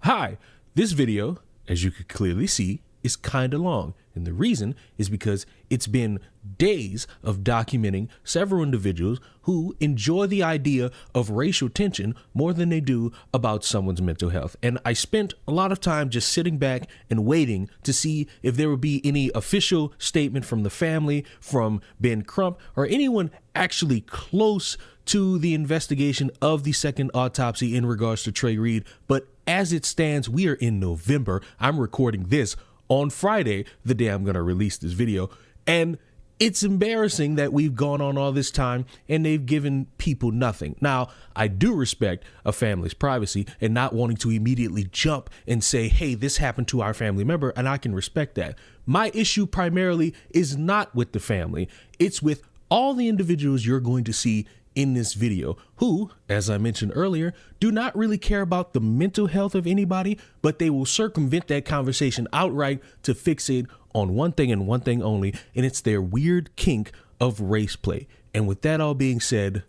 Hi, this video, as you could clearly see, is kinda long, and the reason is because it's been days of documenting several individuals who enjoy the idea of racial tension more than they do about someone's mental health. And I spent a lot of time just sitting back and waiting to see if there would be any official statement from the family, from Ben Crump, or anyone actually close to the investigation of the second autopsy in regards to Trey Reed. But as it stands, we are in November. I'm recording this on Friday, the day I'm going to release this video. And it's embarrassing that we've gone on all this time and they've given people nothing. Now, I do respect a family's privacy and not wanting to immediately jump and say, hey, this happened to our family member, and I can respect that. My issue primarily is not with the family. It's with all the individuals you're going to see in this video who, as I mentioned earlier, do not really care about the mental health of anybody, but they will circumvent that conversation outright to fixate on one thing and one thing only, and it's their weird kink of race play. And with that all being said,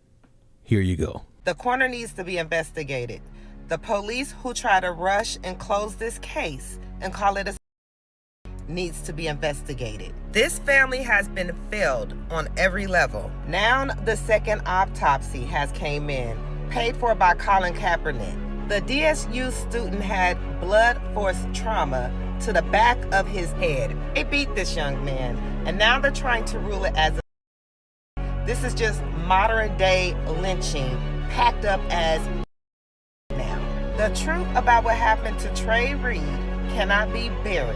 here you go. The coroner needs to be investigated. The police who try to rush and close this case and call it a needs to be investigated. This family has been failed on every level. Now the second autopsy has came in, paid for by Colin Kaepernick. The DSU student had blunt force trauma to the back of his head. They beat this young man, and now they're trying to rule it as a... This is just modern day lynching packed up as now. The truth about what happened to Trey Reed cannot be buried.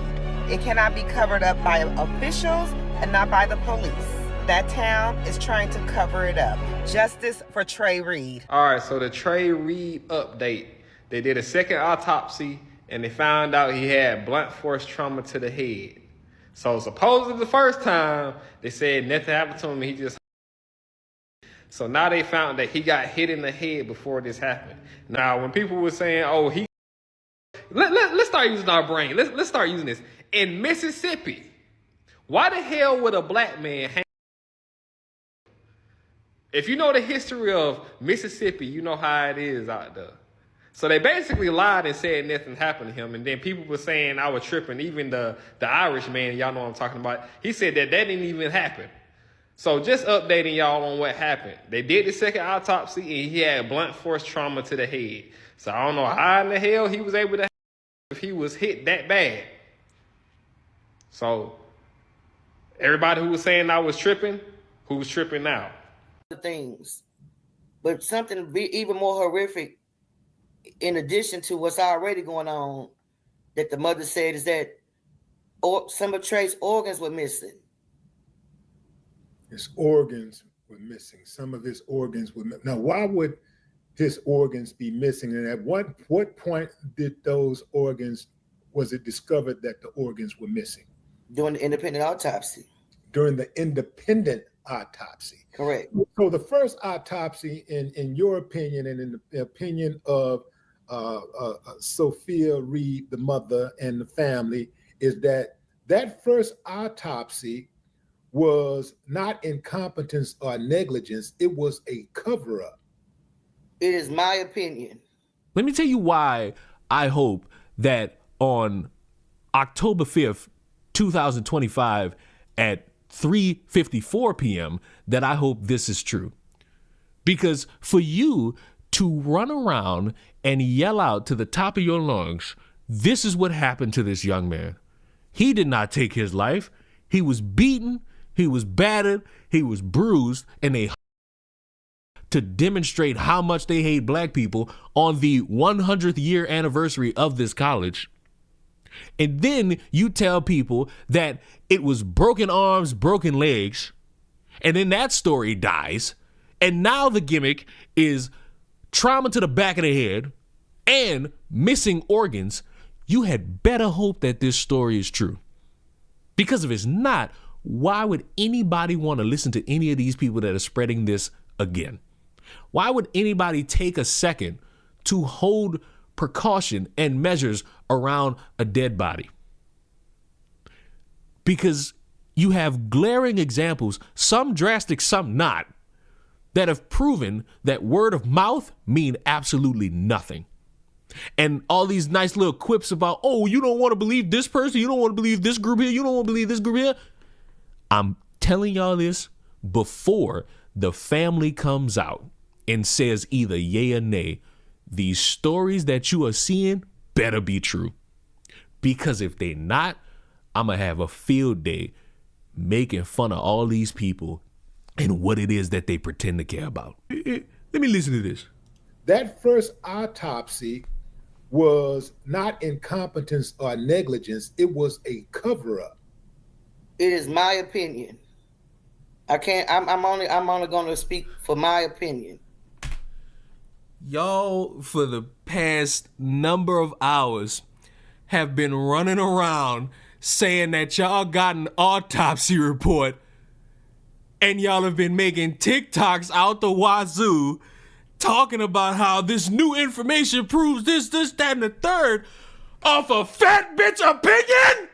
It cannot be covered up by officials and not by the police. That town is trying to cover it up. Justice for Trey Reed. All right, so the Trey Reed update. They did a second autopsy and they found out he had blunt force trauma to the head. So supposedly the first time they said nothing happened to him, he just... So now they found that he got hit in the head before this happened. Now, when people were saying, oh, he... Let's start using our brain. Let's start using this. In Mississippi, why the hell would a black man hang? If you know the history of Mississippi, you know how it is out there. So they basically lied and said nothing happened to him. And then people were saying I was tripping. Even the Irish man, y'all know what I'm talking about, he said that didn't even happen. So just updating y'all on what happened. They did the second autopsy and he had blunt force trauma to the head. So I don't know how in the hell he was able to if he was hit that bad. So everybody who was saying I was tripping, who's tripping now? Things, but something even more horrific, in addition to what's already going on, that the mother said is that some of Trey's organs were missing. His organs were missing. Some of his organs were missing. Now, why would his organs be missing? And at what point did those organs, was it discovered that the organs were missing? During the independent autopsy. During the independent autopsy. Correct. So the first autopsy, in your opinion and in the opinion of Sophia Reed, the mother and the family, is that first autopsy was not incompetence or negligence. It was a cover-up. It is my opinion. Let me tell you why I hope that on October 5th, 2025 at 3:54 p.m. that I hope this is true. Because for you to run around and yell out to the top of your lungs, this is what happened to this young man. He did not take his life. He was beaten, he was battered, he was bruised, and they to demonstrate how much they hate black people on the 100th year anniversary of this college. And then you tell people that it was broken arms, broken legs, and then that story dies. And now the gimmick is trauma to the back of the head and missing organs. You had better hope that this story is true. Because if it's not, why would anybody want to listen to any of these people that are spreading this again? Why would anybody take a second to hold precaution and measures around a dead body? Because you have glaring examples, some drastic, some not, that have proven that word of mouth mean absolutely nothing. and all these nice little quips about, oh, you don't want to believe this person, you don't want to believe this group here, you don't want to believe this group here. I'm telling y'all this before the family comes out and says either yay or nay. These stories that you are seeing better be true. Because if they not, I'm going to have a field day making fun of all these people and what it is that they pretend to care about. Let me listen to this. That first autopsy was not incompetence or negligence. It was a cover-up. It is my opinion. I'm only going to speak for my opinion. Y'all, for the past number of hours, have been running around saying that y'all got an autopsy report, and y'all have been making TikToks out the wazoo talking about how this new information proves this, that, and the third off a fat bitch opinion?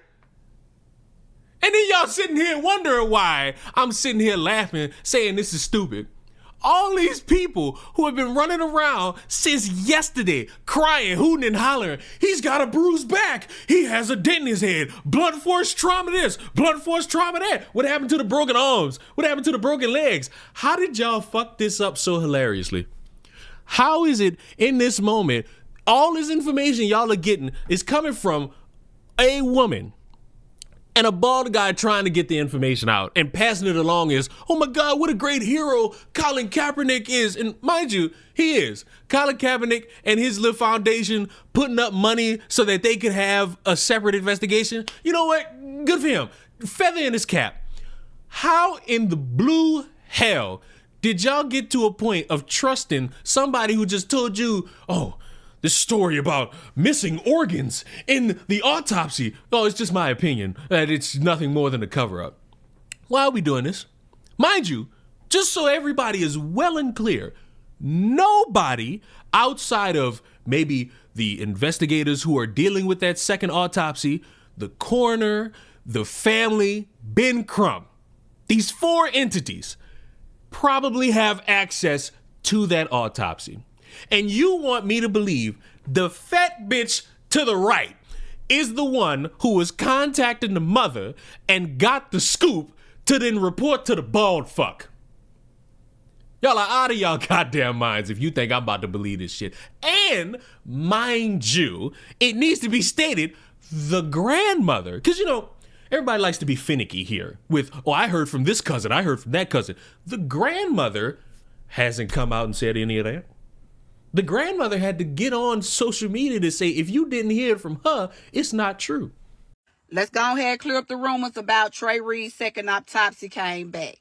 And then y'all sitting here wondering why I'm sitting here laughing, saying this is stupid. All these people who have been running around since yesterday, crying, hooting and hollering, he's got a bruised back, he has a dent in his head, blunt force trauma this, blunt force trauma that. What happened to the broken arms? What happened to the broken legs? How did y'all fuck this up so hilariously? How is it in this moment, all this information y'all are getting is coming from a woman and a bald guy trying to get the information out and passing it along as, oh my God, what a great hero Colin Kaepernick is. And mind you, he is. Colin Kaepernick and his little foundation putting up money so that they could have a separate investigation. You know what? Good for him. Feather in his cap. How in the blue hell did y'all get to a point of trusting somebody who just told you, oh, this story about missing organs in the autopsy? Oh, it's just my opinion that it's nothing more than a cover-up. Why are we doing this? Mind you, just so everybody is well and clear, nobody outside of maybe the investigators who are dealing with that second autopsy, the coroner, the family, Ben Crump, these four entities probably have access to that autopsy. And you want me to believe the fat bitch to the right is the one who was contacting the mother and got the scoop to then report to the bald fuck. Y'all are out of y'all goddamn minds if you think I'm about to believe this shit. And mind you, it needs to be stated, the grandmother, because you know, everybody likes to be finicky here with, oh, I heard from this cousin, I heard from that cousin. The grandmother hasn't come out and said any of that. The grandmother had to get on social media to say, if you didn't hear it from her, it's not true. Let's go ahead and clear up the rumors about Trey Reed's second autopsy came back.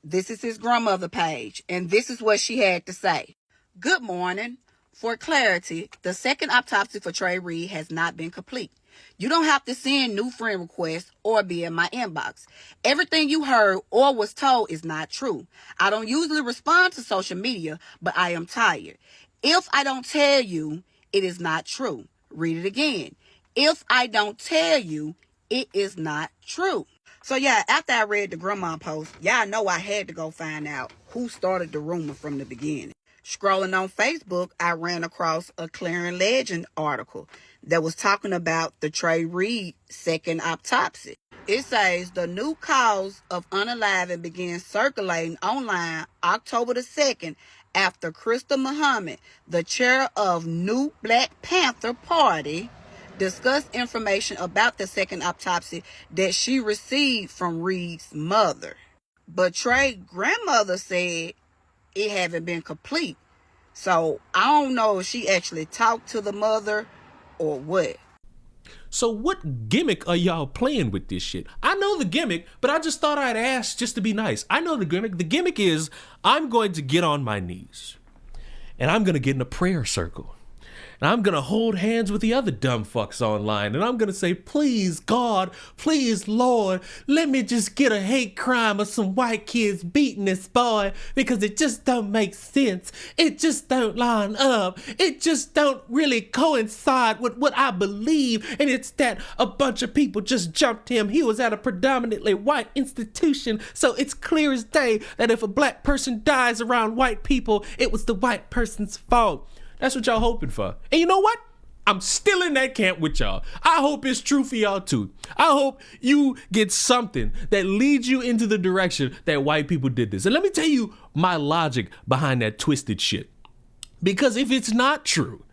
This is his grandmother page, and this is what she had to say. Good morning. For clarity, the second autopsy for Trey Reed has not been complete. You don't have to send new friend requests or be in my inbox. Everything you heard or was told is not true. I don't usually respond to social media, but I am tired. If I don't tell you, it is not true. Read it again. If I don't tell you, it is not true. So yeah, after I read the grandma post, y'all know I had to go find out who started the rumor from the beginning. Scrolling on Facebook, I ran across a Clarion Legend article that was talking about the Trey Reed second autopsy. It says the new cause of unaliving began circulating online October the 2nd after Crystal Muhammad, the chair of New Black Panther Party, discussed information about the second autopsy that she received from Reed's mother. But Trey's grandmother said it haven't been complete. So I don't know if she actually talked to the mother or what. So what gimmick are y'all playing with this shit? I know the gimmick, but I just thought I'd ask just to be nice. I know the gimmick. The gimmick is I'm going to get on my knees and I'm going to get in a prayer circle. And I'm going to hold hands with the other dumb fucks online. And I'm going to say, please, God, please, Lord, let me just get a hate crime of some white kids beating this boy because it just don't make sense. It just don't line up. It just don't really coincide with what I believe. And it's that a bunch of people just jumped him. He was at a predominantly white institution. So it's clear as day that if a black person dies around white people, it was the white person's fault. That's what y'all hoping for. And you know what? I'm still in that camp with y'all. I hope it's true for y'all too. I hope you get something that leads you into the direction that white people did this. And let me tell you my logic behind that twisted shit. Because if it's not true,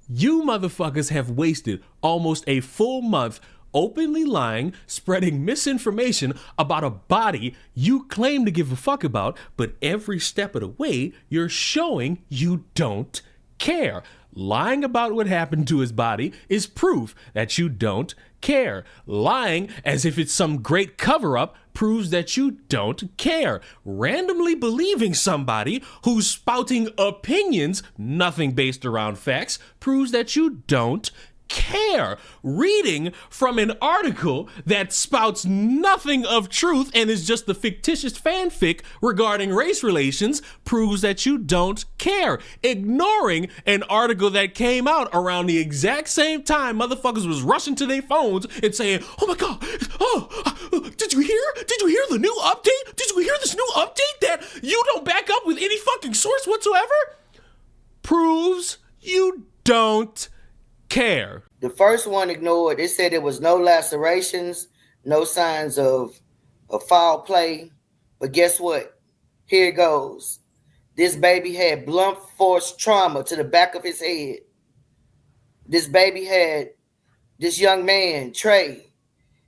you motherfuckers have wasted almost a full month openly lying, spreading misinformation about a body you claim to give a fuck about, but every step of the way, you're showing you don't care. Lying about what happened to his body is proof that you don't care. Lying as if it's some great cover-up proves that you don't care. Randomly believing somebody who's spouting opinions, nothing based around facts, proves that you don't care. Reading from an article that spouts nothing of truth and is just a fictitious fanfic regarding race relations proves that you don't care. Ignoring an article that came out around the exact same time motherfuckers was rushing to their phones and saying, oh my God, did you hear? Did you hear the new update? Did you hear this new update that you don't back up with any fucking source whatsoever? Proves you don't care. The first one ignored. It said there was no lacerations, no signs of foul play. But guess what? Here it goes. This baby had blunt force trauma to the back of his head. This young man, Trey,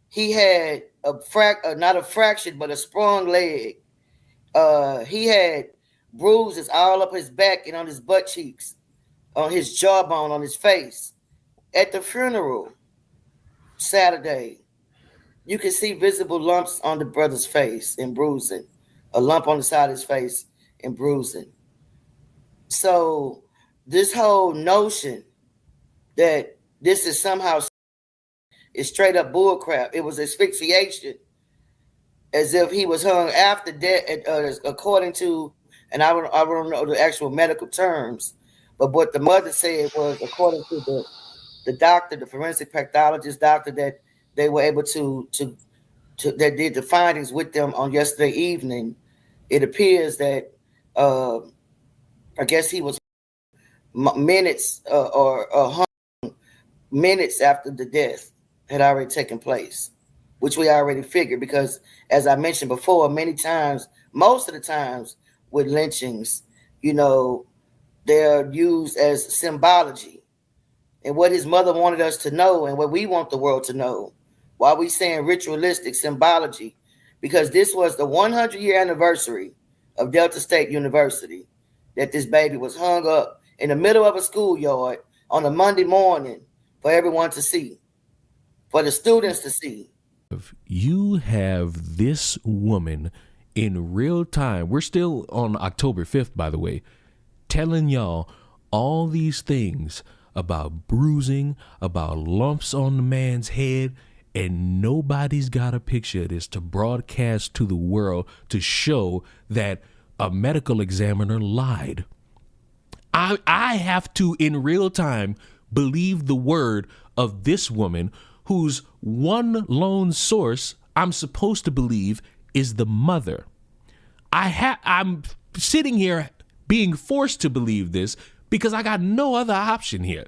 he had not a fractured, but a sprung leg. He had bruises all up his back and on his butt cheeks, on his jawbone, on his face. At the funeral Saturday, you can see visible lumps on the brother's face and bruising, a lump on the side of his face and bruising. So this whole notion that this is somehow is straight up bullcrap. It was asphyxiation, as if he was hung after death, according to, and I don't know the actual medical terms, but what the mother said was, according to the doctor, the forensic pathologist doctor that they were able to that did the findings with them on yesterday evening, it appears that I guess he was minutes or minutes after the death had already taken place, which we already figured because, as I mentioned before, many times, most of the times with lynchings, you know, they're used as symbology. And what his mother wanted us to know and what we want the world to know. Why we saying ritualistic symbology? Because this was the 100-year anniversary of Delta State University that this baby was hung up in the middle of a schoolyard on a Monday morning for everyone to see, for the students to see. You have this woman in real time. We're still on October 5th, by the way, telling y'all all these things about bruising, about lumps on the man's head, and nobody's got a picture of this to broadcast to the world to show that a medical examiner lied. I have to, in real time, believe the word of this woman whose one lone source I'm supposed to believe is the mother. I'm sitting here being forced to believe this because I got no other option here.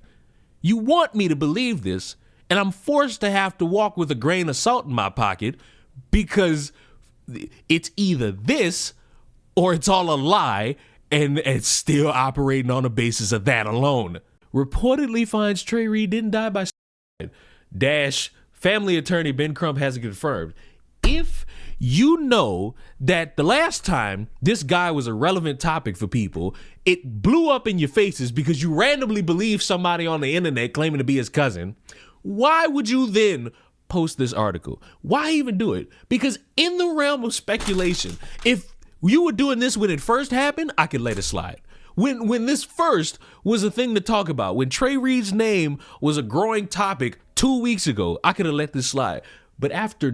You want me to believe this, and I'm forced to have to walk with a grain of salt in my pocket because it's either this or it's all a lie, and it's still operating on the basis of that alone. Reportedly finds Trey Reed didn't die by suicide. Family attorney Ben Crump has it confirmed. If you know that the last time this guy was a relevant topic for people, it blew up in your faces because you randomly believe somebody on the internet claiming to be his cousin, why would you then post this article? Why even do it? Because in the realm of speculation, if you were doing this when it first happened, I could let it slide. When this first was a thing to talk about, when Trey Reed's name was a growing topic 2 weeks ago, I could have let this slide. But after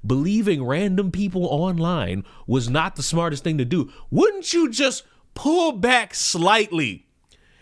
believing random people online was not the smartest thing to do, wouldn't you just pull back slightly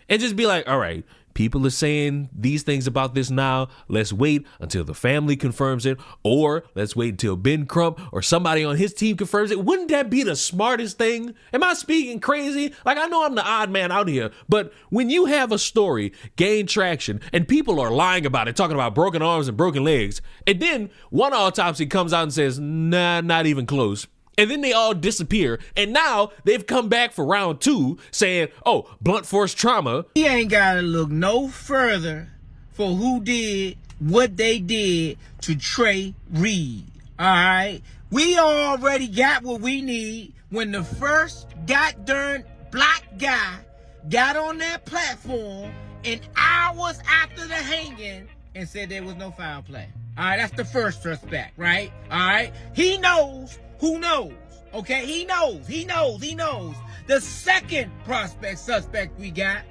and just be like, all right, people are saying these things about this now. Let's wait until the family confirms it, or let's wait until Ben Crump or somebody on his team confirms it. Wouldn't that be the smartest thing? Am I speaking crazy? Like, I know I'm the odd man out here, but when you have a story gain traction and people are lying about it, talking about broken arms and broken legs, and then one autopsy comes out and says, nah, not even close. And then they all disappear. And now they've come back for round 2 saying, oh, blunt force trauma. He ain't got to look no further for who did what they did to Trey Reed. All right? We already got what we need when the first goddamn black guy got on that platform and hours after the hanging and said there was no foul play. All right? That's the first suspect, right? All right? He knows. Who knows? Okay, he knows. The second suspect we got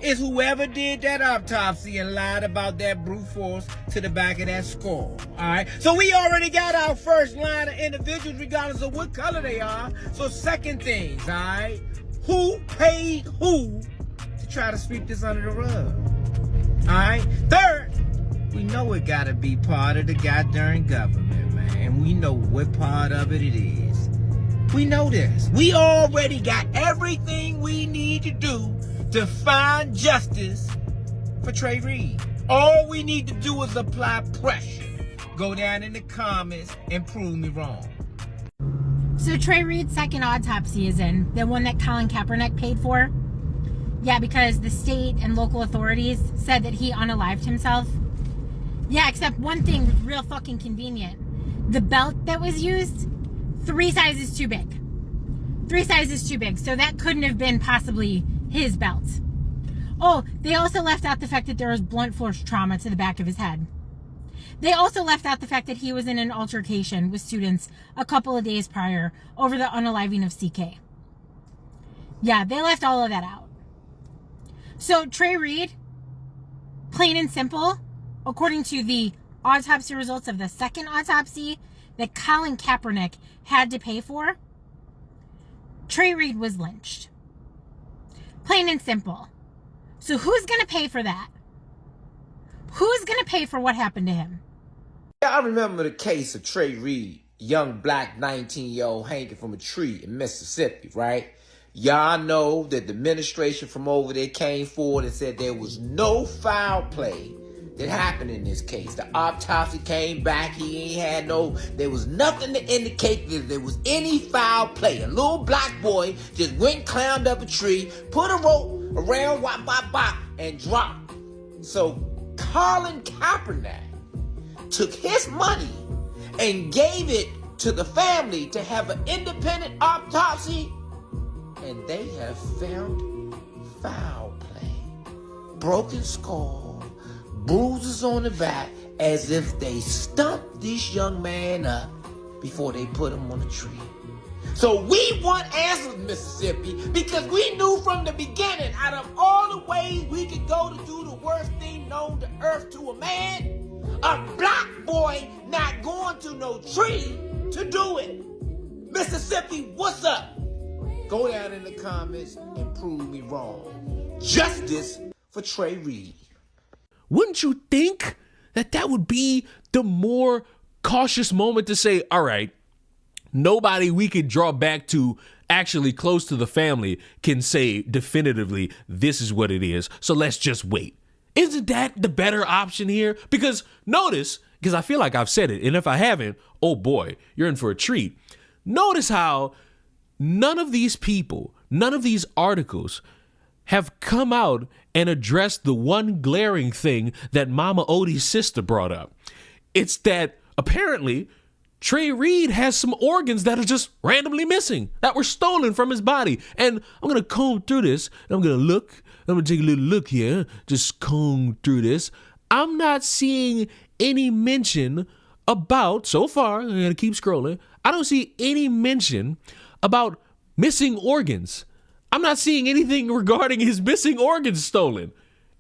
is whoever did that autopsy and lied about that brute force to the back of that skull. All right, so we already got our first line of individuals regardless of what color they are. So second things, all right, who paid who to try to sweep this under the rug? All right, third, we know it gotta be part of the goddamn government, man. And we know what part of it is. We know this. We already got everything we need to do to find justice for Trey Reed. All we need to do is apply pressure. Go down in the comments and prove me wrong. So Trey Reed's second autopsy is in, the one that Colin Kaepernick paid for. Yeah, because the state and local authorities said that he unalived himself. Yeah, except one thing was real fucking convenient. The belt that was used, 3 sizes too big. 3 sizes too big, so that couldn't have been possibly his belt. Oh, they also left out the fact that there was blunt force trauma to the back of his head. They also left out the fact that he was in an altercation with students a couple of days prior over the unaliving of CK. Yeah, they left all of that out. So Trey Reed, plain and simple, according to the autopsy results of the second autopsy that Colin Kaepernick had to pay for, Trey Reed was lynched. Plain and simple. So who's going to pay for that? Who's going to pay for what happened to him? I remember the case of Trey Reed, young black 19-year-old hanging from a tree in Mississippi, right? Y'all know that the administration from over there came forward and said there was no foul play that happened in this case. The autopsy came back. There was nothing to indicate that there was any foul play. A little black boy just went and climbed up a tree, put a rope around and dropped. So Colin Kaepernick took his money and gave it to the family to have an independent autopsy, and they have found foul play. Broken skull, bruises on the back, as if they stumped this young man up before they put him on a tree. So we want answers, Mississippi, because we knew from the beginning, out of all the ways we could go to do the worst thing known to earth to a man, a black boy not going to no tree to do it. Mississippi, what's up? Go down in the comments and prove me wrong. Justice for Trey Reed. Wouldn't you think that that would be the more cautious moment to say, all right, nobody we could draw back to actually close to the family can say definitively this is what it is, so let's just wait. Isn't that the better option here? Because notice, because I feel like I've said it, and if I haven't, oh boy, you're in for a treat. Notice how none of these people, none of these articles have come out and addressed the one glaring thing that Mama Odie's sister brought up. It's that apparently Trey Reed has some organs that are just randomly missing, that were stolen from his body. And I'm going to comb through this, and I'm going to look. I'm going to take a little look here, just comb through this. I'm not seeing any mention about, so far, I'm going to keep scrolling, I don't see any mention about missing organs. I'm not seeing anything regarding his missing organs stolen.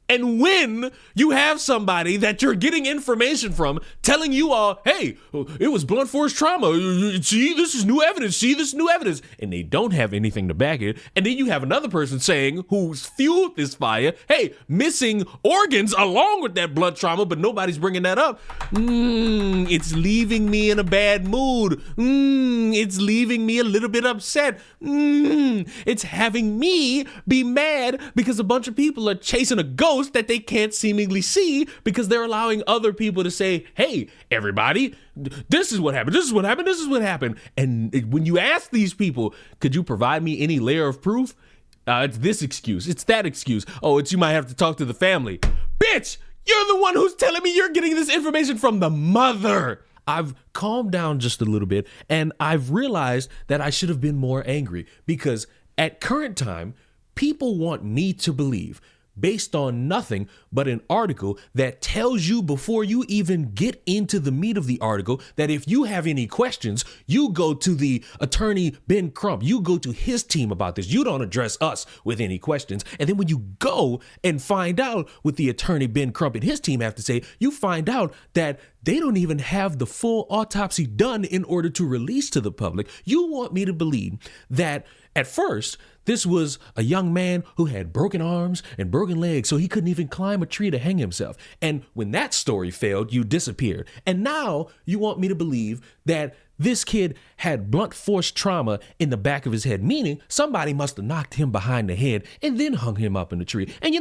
And when you have somebody that you're getting information from telling you all, hey, it was blunt force trauma. See, this is new evidence. See, this is new evidence. And they don't have anything to back it. And then you have another person saying, who's fueled this fire, hey, missing organs along with that blunt trauma, but nobody's bringing that up. It's leaving me in a bad mood. It's leaving me a little bit upset. It's having me be mad because a bunch of people are chasing a ghost that they can't seemingly see because they're allowing other people to say, hey, everybody, this is what happened. This is what happened. This is what happened. And when you ask these people, could you provide me any layer of proof? It's this excuse. It's that excuse. Oh, it's you might have to talk to the family. Bitch, you're the one who's telling me you're getting this information from the mother. I've calmed down just a little bit, and I've realized that I should have been more angry because at current time, people want me to believe, based on nothing but an article that tells you before you even get into the meat of the article, that if you have any questions, you go to the attorney Ben Crump. You go to his team about this. You don't address us with any questions. And then when you go and find out what the attorney Ben Crump and his team have to say, you find out that they don't even have the full autopsy done in order to release to the public. You want me to believe that at first, this was a young man who had broken arms and broken legs, so he couldn't even climb a tree to hang himself. And when that story failed, you disappeared. And now you want me to believe that this kid had blunt force trauma in the back of his head, meaning somebody must have knocked him behind the head and then hung him up in the tree. And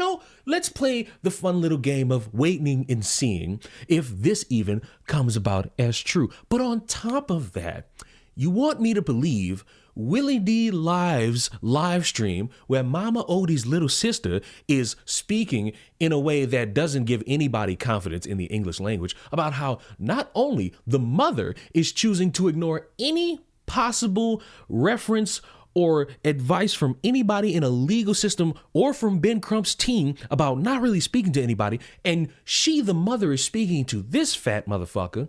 let's play the fun little game of waiting and seeing if this even comes about as true. But on top of that, you want me to believe Willie D Live's live stream where Mama Odie's little sister is speaking in a way that doesn't give anybody confidence in the English language about how not only the mother is choosing to ignore any possible reference or advice from anybody in a legal system or from Ben Crump's team about not really speaking to anybody, and she, the mother, is speaking to this fat motherfucker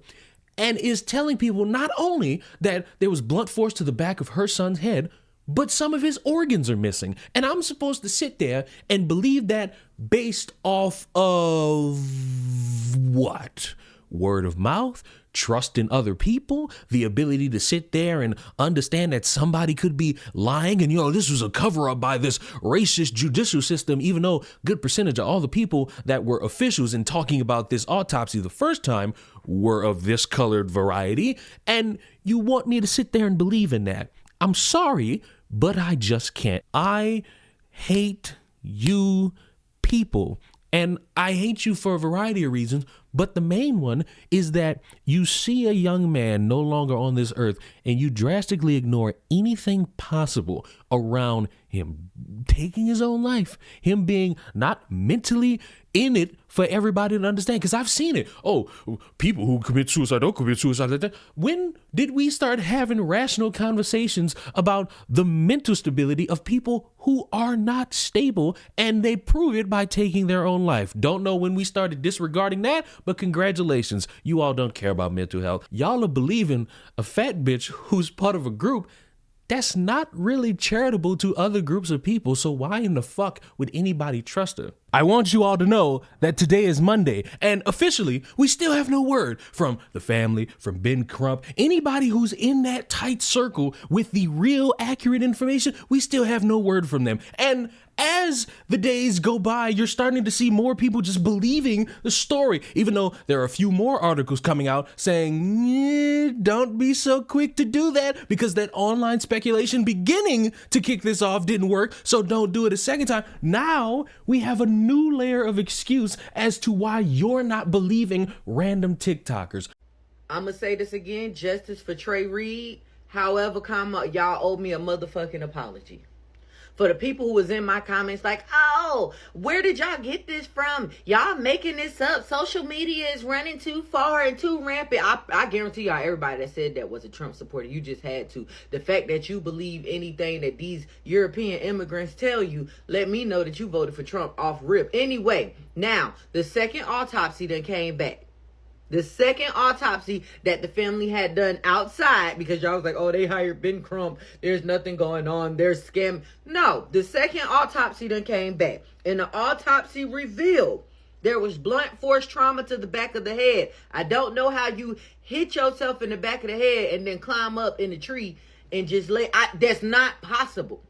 and is telling people not only that there was blunt force to the back of her son's head, but some of his organs are missing. And I'm supposed to sit there and believe that based off of what? Word of mouth, trust in other people, the ability to sit there and understand that somebody could be lying and, this was a cover-up by this racist judicial system, even though a good percentage of all the people that were officials in talking about this autopsy the first time were of this colored variety. And you want me to sit there and believe in that. I'm sorry, but I just can't. I hate you people. And I hate you for a variety of reasons, but the main one is that you see a young man no longer on this earth and you drastically ignore anything possible around him taking his own life, him being not mentally in it for everybody to understand. Because I've seen it. Oh, people who commit suicide don't commit suicide like that. When did we start having rational conversations about the mental stability of people who are not stable, and they prove it by taking their own life? Don't know when we started disregarding that, but congratulations. You all don't care about mental health. Y'all are believing a fat bitch who's part of a group that's not really charitable to other groups of people, so why in the fuck would anybody trust her? I want you all to know that today is Monday, and officially, we still have no word from the family, from Ben Crump, anybody who's in that tight circle with the real accurate information. We still have no word from them. And as the days go by, you're starting to see more people just believing the story, even though there are a few more articles coming out saying, don't be so quick to do that because that online speculation beginning to kick this off didn't work, so don't do it a second time. Now we have a new layer of excuse as to why you're not believing random TikTokers. I'm going to say this again, justice for Trey Reed. However, y'all owe me a motherfucking apology. For the people who was in my comments like, oh, where did y'all get this from? Y'all making this up. Social media is running too far and too rampant. I guarantee y'all everybody that said that was a Trump supporter. You just had to. The fact that you believe anything that these European immigrants tell you, let me know that you voted for Trump off rip. Anyway, now, the second autopsy done came back. The second autopsy that the family had done outside, because y'all was like, oh, they hired Ben Crump, there's nothing going on, there's scam. No, the second autopsy done came back, and the autopsy revealed there was blunt force trauma to the back of the head. I don't know how you hit yourself in the back of the head and then climb up in the tree and just that's not possible.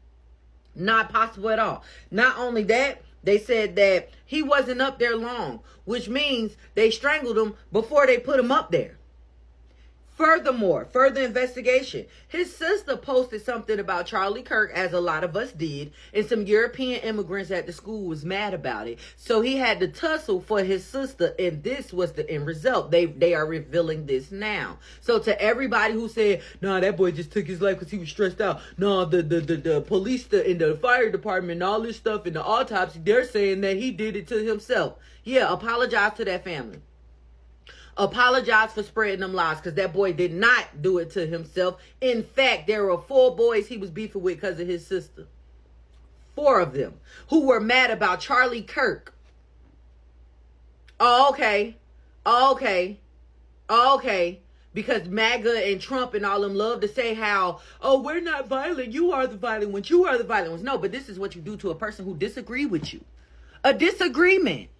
Not possible at all. Not only that, they said that he wasn't up there long, which means they strangled him before they put him up there. Furthermore, further investigation. His sister posted something about Charlie Kirk, as a lot of us did, and some European immigrants at the school was mad about it. So he had to tussle for his sister, and this was the end result. They are revealing this now. So to everybody who said, nah, that boy just took his life because he was stressed out. No, the police and the fire department and all this stuff in the autopsy, they're saying that he did it to himself. Yeah, apologize to that family. Apologize for spreading them lies, because that boy did not do it to himself. In fact, there were 4 boys he was beefing with because of his sister. 4 of them who were mad about Charlie Kirk. Oh, okay. Because MAGA and Trump and all them love to say how, oh, we're not violent. You are the violent ones. You are the violent ones. No, but this is what you do to a person who disagree with you. A disagreement.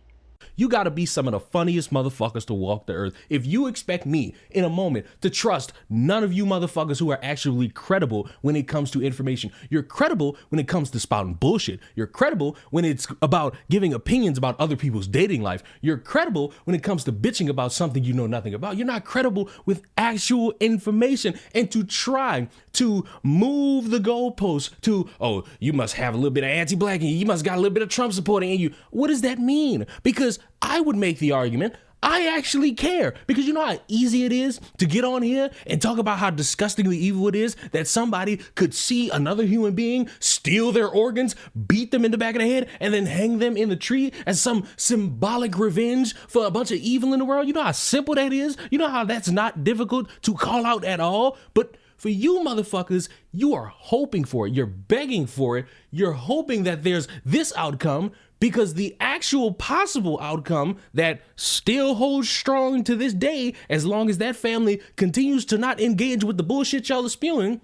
You gotta be some of the funniest motherfuckers to walk the earth if you expect me in a moment to trust none of you motherfuckers who are actually credible when it comes to information. You're credible when it comes to spouting bullshit. You're credible when it's about giving opinions about other people's dating life. You're credible when it comes to bitching about something you know nothing about. You're not credible with actual information. And to try to move the goalposts to, oh, you must have a little bit of anti-black in you. You must got a little bit of Trump supporting in you. What does that mean? Because I would make the argument I actually care, because you know how easy it is to get on here and talk about how disgustingly evil it is that somebody could see another human being, steal their organs, beat them in the back of the head, and then hang them in the tree as some symbolic revenge for a bunch of evil in the world. You know how simple that is? You know how that's not difficult to call out at all? But for you motherfuckers, you are hoping for it. You're begging for it. You're hoping that there's this outcome, because the actual possible outcome that still holds strong to this day, as long as that family continues to not engage with the bullshit y'all are spewing,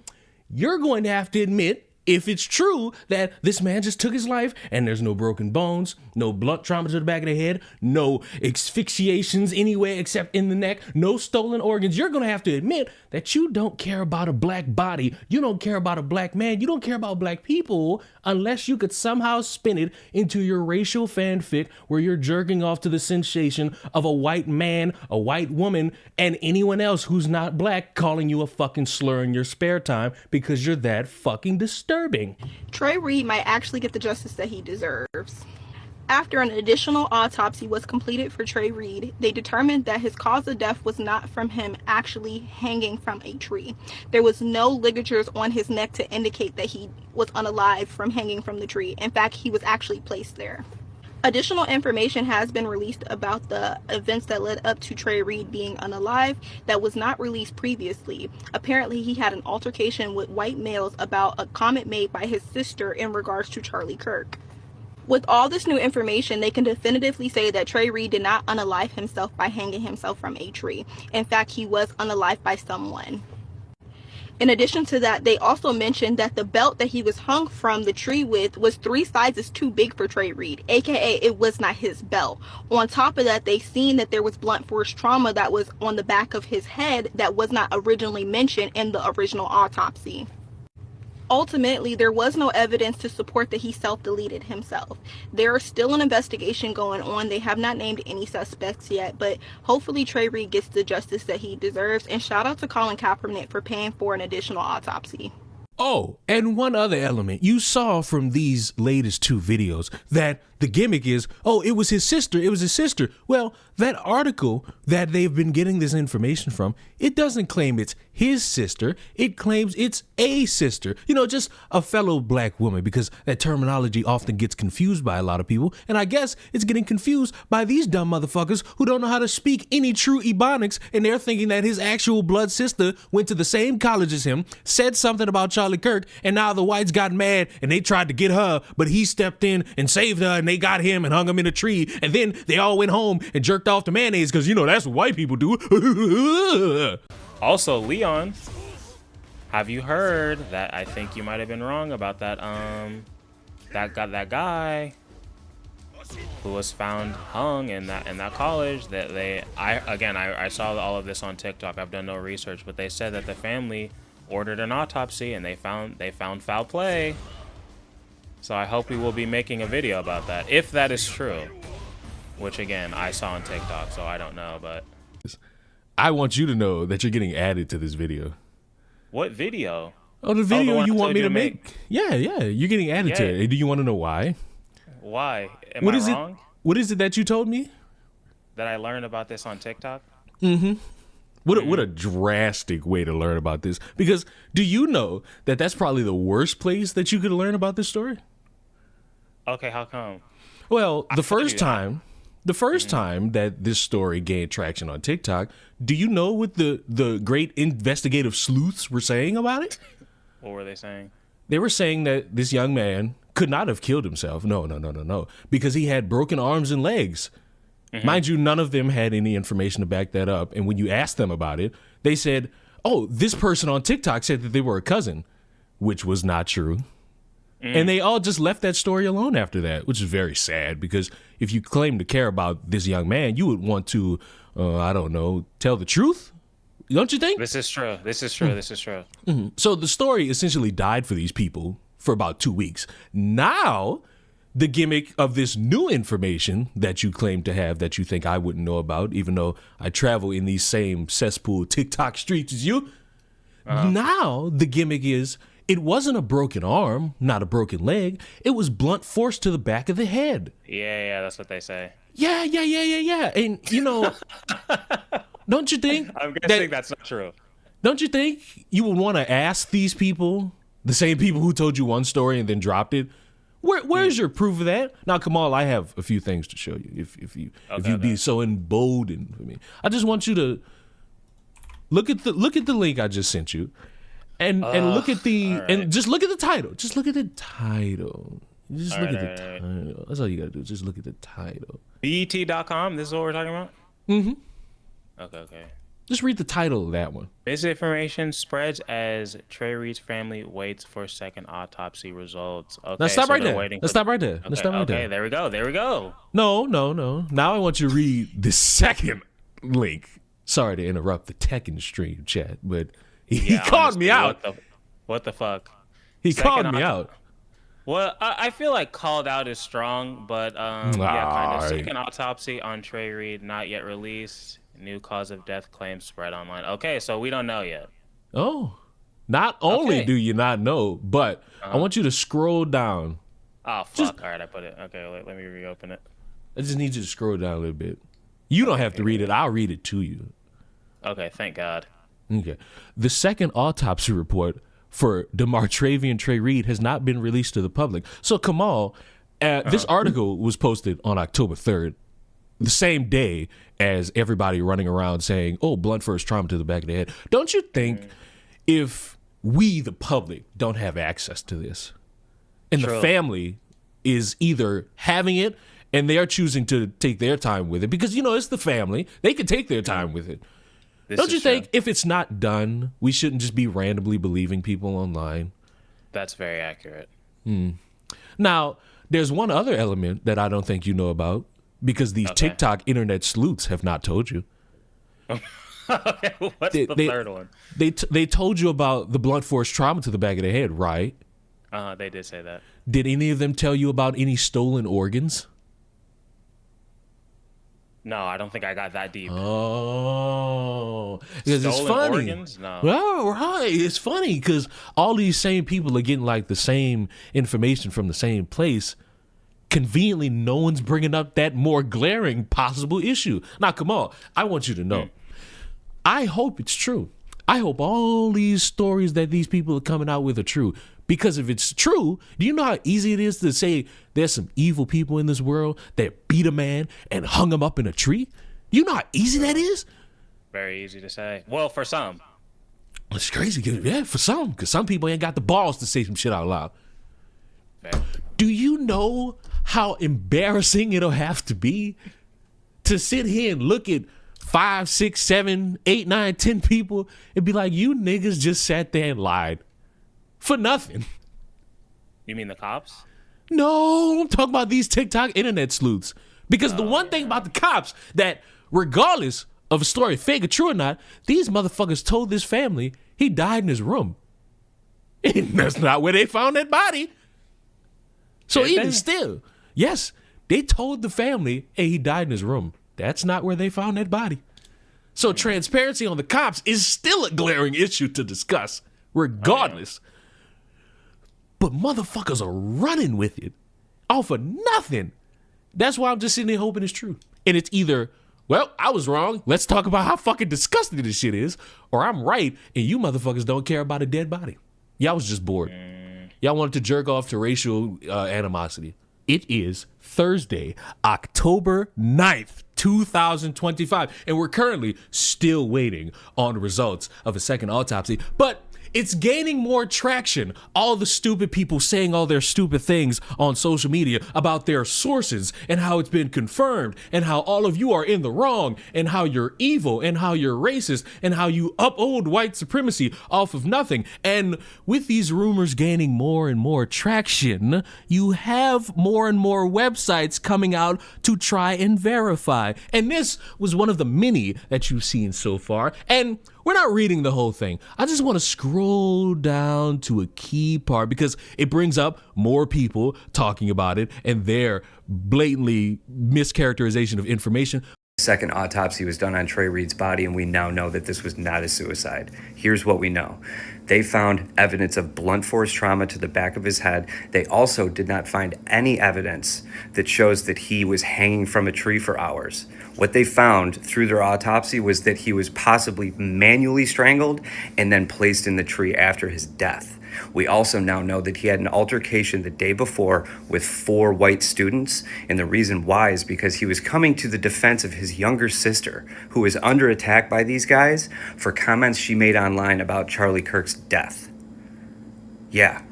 you're going to have to admit, if it's true that this man just took his life and there's no broken bones, no blunt trauma to the back of the head, no asphyxiations anywhere except in the neck, no stolen organs, you're going to have to admit that you don't care about a black body. You don't care about a black man. You don't care about black people unless you could somehow spin it into your racial fanfic where you're jerking off to the sensation of a white man, a white woman, and anyone else who's not black calling you a fucking slur in your spare time because you're that fucking disturbing. Trey Reed might actually get the justice that he deserves. After an additional autopsy was completed for Trey Reed, they determined that his cause of death was not from him actually hanging from a tree. There was no ligatures on his neck to indicate that he was unalive from hanging from the tree. In fact, he was actually placed there. Additional information has been released about the events that led up to Trey Reed being unalive that was not released previously. Apparently, he had an altercation with white males about a comment made by his sister in regards to Charlie Kirk. With all this new information, they can definitively say that Trey Reed did not unalive himself by hanging himself from a tree. In fact, he was unalived by someone. In addition to that, they also mentioned that the belt that he was hung from the tree with was 3 sizes too big for Trey Reed, aka it was not his belt. On top of that, they seen that there was blunt force trauma that was on the back of his head that was not originally mentioned in the original autopsy. Ultimately, there was no evidence to support that he self-deleted himself. There is still an investigation going on. They have not named any suspects yet, but hopefully Trey Reed gets the justice that he deserves. And shout out to Colin Kaepernick for paying for an additional autopsy. Oh, and one other element. You saw from these latest 2 videos that the gimmick is, oh, it was his sister. It was his sister. Well, that article that they've been getting this information from, it doesn't claim it's his sister. It claims it's a sister. You know, just a fellow black woman, because that terminology often gets confused by a lot of people. And I guess it's getting confused by these dumb motherfuckers who don't know how to speak any true Ebonics, and they're thinking that his actual blood sister went to the same college as him, said something about Charlie Kirk, and now the whites got mad and they tried to get her, but he stepped in and saved her, and they got him and hung him in a tree, and then they all went home and jerked off to mayonnaise, because, you know, that's what white people do. Also, Leon, have you heard that? I think you might have been wrong about that. That guy who was found hung in that college. That I saw all of this on TikTok. I've done no research, but they said that the family ordered an autopsy and they found foul play. So I hope we will be making a video about that, if that is true. Which again, I saw on TikTok, so I don't know, but. I want you to know that you're getting added to this video. What video? Oh, the video one you I want told me you to to make. Yeah, you're getting added to it. Do you want to know why? Why? What Am is I it? wrong? What is it that you told me? That I learned about this on TikTok? What a drastic way to learn about this. Because do you know that that's probably the worst place that you could learn about this story? Okay, how come? Well, the told you first time that this story gained traction on TikTok, do you know what the great investigative sleuths were saying about it? What were they saying? They were saying that this young man could not have killed himself. No. Because he had broken arms and legs. Mind you, none of them had any information to back that up. And when you asked them about it, they said, oh, this person on TikTok said that they were a cousin, which was not true. And they all just left that story alone after that, which is very sad, because if you claim to care about this young man, you would want to, I don't know, tell the truth. Don't you think? This is true. So the story essentially died for these people for about 2 weeks. Now, the gimmick of this new information that you claim to have that you think I wouldn't know about, even though I travel in these same cesspool TikTok streets as you. Now, the gimmick is it wasn't a broken arm, not a broken leg. It was blunt force to the back of the head. Yeah, that's what they say. Yeah. And, you know, don't you think? I'm guessing that's not true. Don't you think you would want to ask these people, the same people who told you one story and then dropped it, where's your proof of that? Now, Kamal, I have a few things to show you if you'd be so emboldened for me. I just want you to look at the link I just sent you. And look at just look at the title. Just look at the title. Just look at the title. That's all you gotta do. Just look at the title. BET.com. This is what we're talking about. Okay. Just read the title of that one. Misinformation spreads as Trey Reed's family waits for second autopsy results. Okay, Let's stop right there. Let's stop right there. Okay, there we go. No. Now I want you to read the second link. Sorry to interrupt the Tekken stream chat, but he called me out. What the fuck? He called me out. Well, I feel like called out is strong, but kind of. Second autopsy on Trey Reed not yet released. New cause of death claims spread online. Okay, so we don't know yet. Oh, not only do you not know, but I want you to scroll down. Oh, fuck. All right, I put it. Okay, let me reopen it. I just need you to scroll down a little bit. You don't have to read it. I'll read it to you. Okay, thank God. Okay. The second autopsy report for DeMartravian Trey Reed has not been released to the public. So, Kamal, this article was posted on October 3rd, the same day as everybody running around saying, oh, blunt force trauma to the back of the head. Don't you think if we, the public, don't have access to this, and the family is either having it and they are choosing to take their time with it, because, you know, it's the family, they can take their time with it. Don't you think if it's not done, we shouldn't just be randomly believing people online? That's very accurate. Now, there's one other element that I don't think you know about, because these TikTok internet sleuths have not told you. Okay, what's the third one? They told you about the blunt force trauma to the back of the head, right? They did say that. Did any of them tell you about any stolen organs? No, I don't think I got that deep. Oh, because Stolen it's funny. Organs? No. Well, right. It's funny because all these same people are getting like the same information from the same place. Conveniently, no one's bringing up that more glaring possible issue. Now, come on. I want you to know. I hope it's true. I hope all these stories that these people are coming out with are true. Because if it's true, do you know how easy it is to say there's some evil people in this world that beat a man and hung him up in a tree? You know how easy that is? Very easy to say. Well, for some. It's crazy. Yeah, for some. Because some people ain't got the balls to say some shit out loud. Fair. Do you know how embarrassing it'll have to be to sit here and look at 5, 6, 7, 8, 9, 10 people and be like, you niggas just sat there and lied for nothing? You mean the cops? No, I'm talking about these TikTok internet sleuths. Because the one thing about the cops, that regardless of a story fake or true or not, these motherfuckers told this family he died in his room. And that's not where they found that body. So even still, yes, they told the family, hey, he died in his room. That's not where they found that body. So transparency on the cops is still a glaring issue to discuss, regardless. But motherfuckers are running with it all for nothing. That's why I'm just sitting there hoping it's true. And it's either, well, I was wrong, let's talk about how fucking disgusting this shit is, or I'm right and you motherfuckers don't care about a dead body. Y'all was just bored. Y'all wanted to jerk off to racial animosity. It is Thursday, October 9th, 2025, and we're currently still waiting on the results of a second autopsy, but it's gaining more traction. All the stupid people saying all their stupid things on social media about their sources and how it's been confirmed and how all of you are in the wrong and how you're evil and how you're racist and how you uphold white supremacy off of nothing. And with these rumors gaining more and more traction, you have more and more websites coming out to try and verify. And this was one of the many that you've seen so far. And we're not reading the whole thing. I just want to scroll down to a key part because it brings up more people talking about it and their blatantly mischaracterization of information. Second autopsy was done on Trey Reed's body, and we now know that this was not a suicide. Here's what we know. They found evidence of blunt force trauma to the back of his head. They also did not find any evidence that shows that he was hanging from a tree for hours. What they found through their autopsy was that he was possibly manually strangled and then placed in the tree after his death. We also now know that he had an altercation the day before with 4 white students, and the reason why is because he was coming to the defense of his younger sister, who was under attack by these guys for comments she made online about Charlie Kirk's death. Yeah,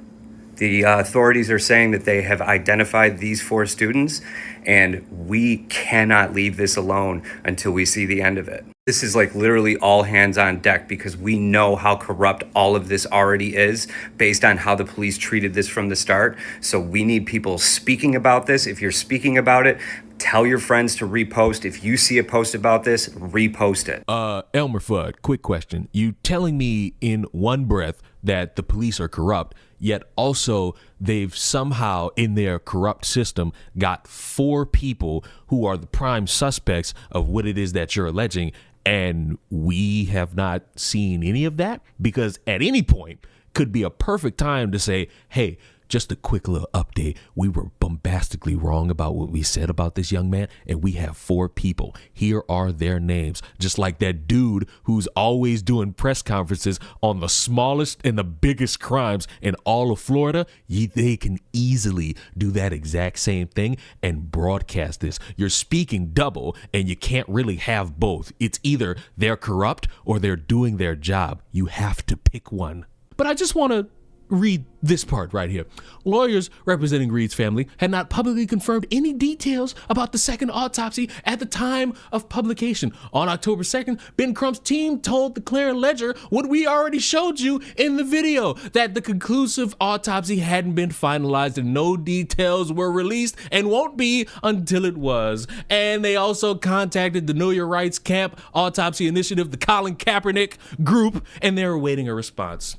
the authorities are saying that they have identified these 4 students, and we cannot leave this alone until we see the end of it. This is like literally all hands on deck because we know how corrupt all of this already is based on how the police treated this from the start. So we need people speaking about this. If you're speaking about it, tell your friends to repost. If you see a post about this, repost it. Elmer Fudd, quick question. You telling me in one breath that the police are corrupt, yet also they've somehow in their corrupt system got 4 people who are the prime suspects of what it is that you're alleging, and we have not seen any of that? Because at any point could be a perfect time to say, hey, just a quick little update. We were bombastically wrong about what we said about this young man, and we have 4 people. Here are their names. Just like that dude who's always doing press conferences on the smallest and the biggest crimes in all of Florida. They can easily do that exact same thing and broadcast this. You're speaking double, and you can't really have both. It's either they're corrupt or they're doing their job. You have to pick one. But I just want to read this part right here. Lawyers representing Reed's family had not publicly confirmed any details about the second autopsy at the time of publication. On October 2nd, Ben Crump's team told the Clarion Ledger what we already showed you in the video, that the conclusive autopsy hadn't been finalized and no details were released and won't be until it was. And they also contacted the Know Your Rights Camp Autopsy Initiative, the Colin Kaepernick group, and they're awaiting a response.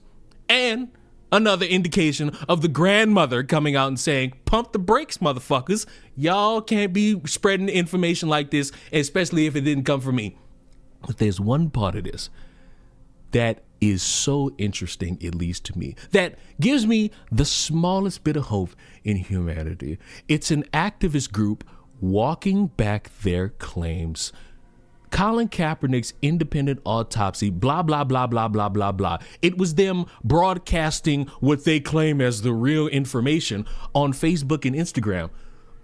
And another indication of the grandmother coming out and saying, pump the brakes, motherfuckers. Y'all can't be spreading information like this, especially if it didn't come from me. But there's one part of this that is so interesting, at least to me, that gives me the smallest bit of hope in humanity. It's an activist group walking back their claims, Colin Kaepernick's independent autopsy, blah, blah, blah, blah, blah, blah, blah. It was them broadcasting what they claim as the real information on Facebook and Instagram.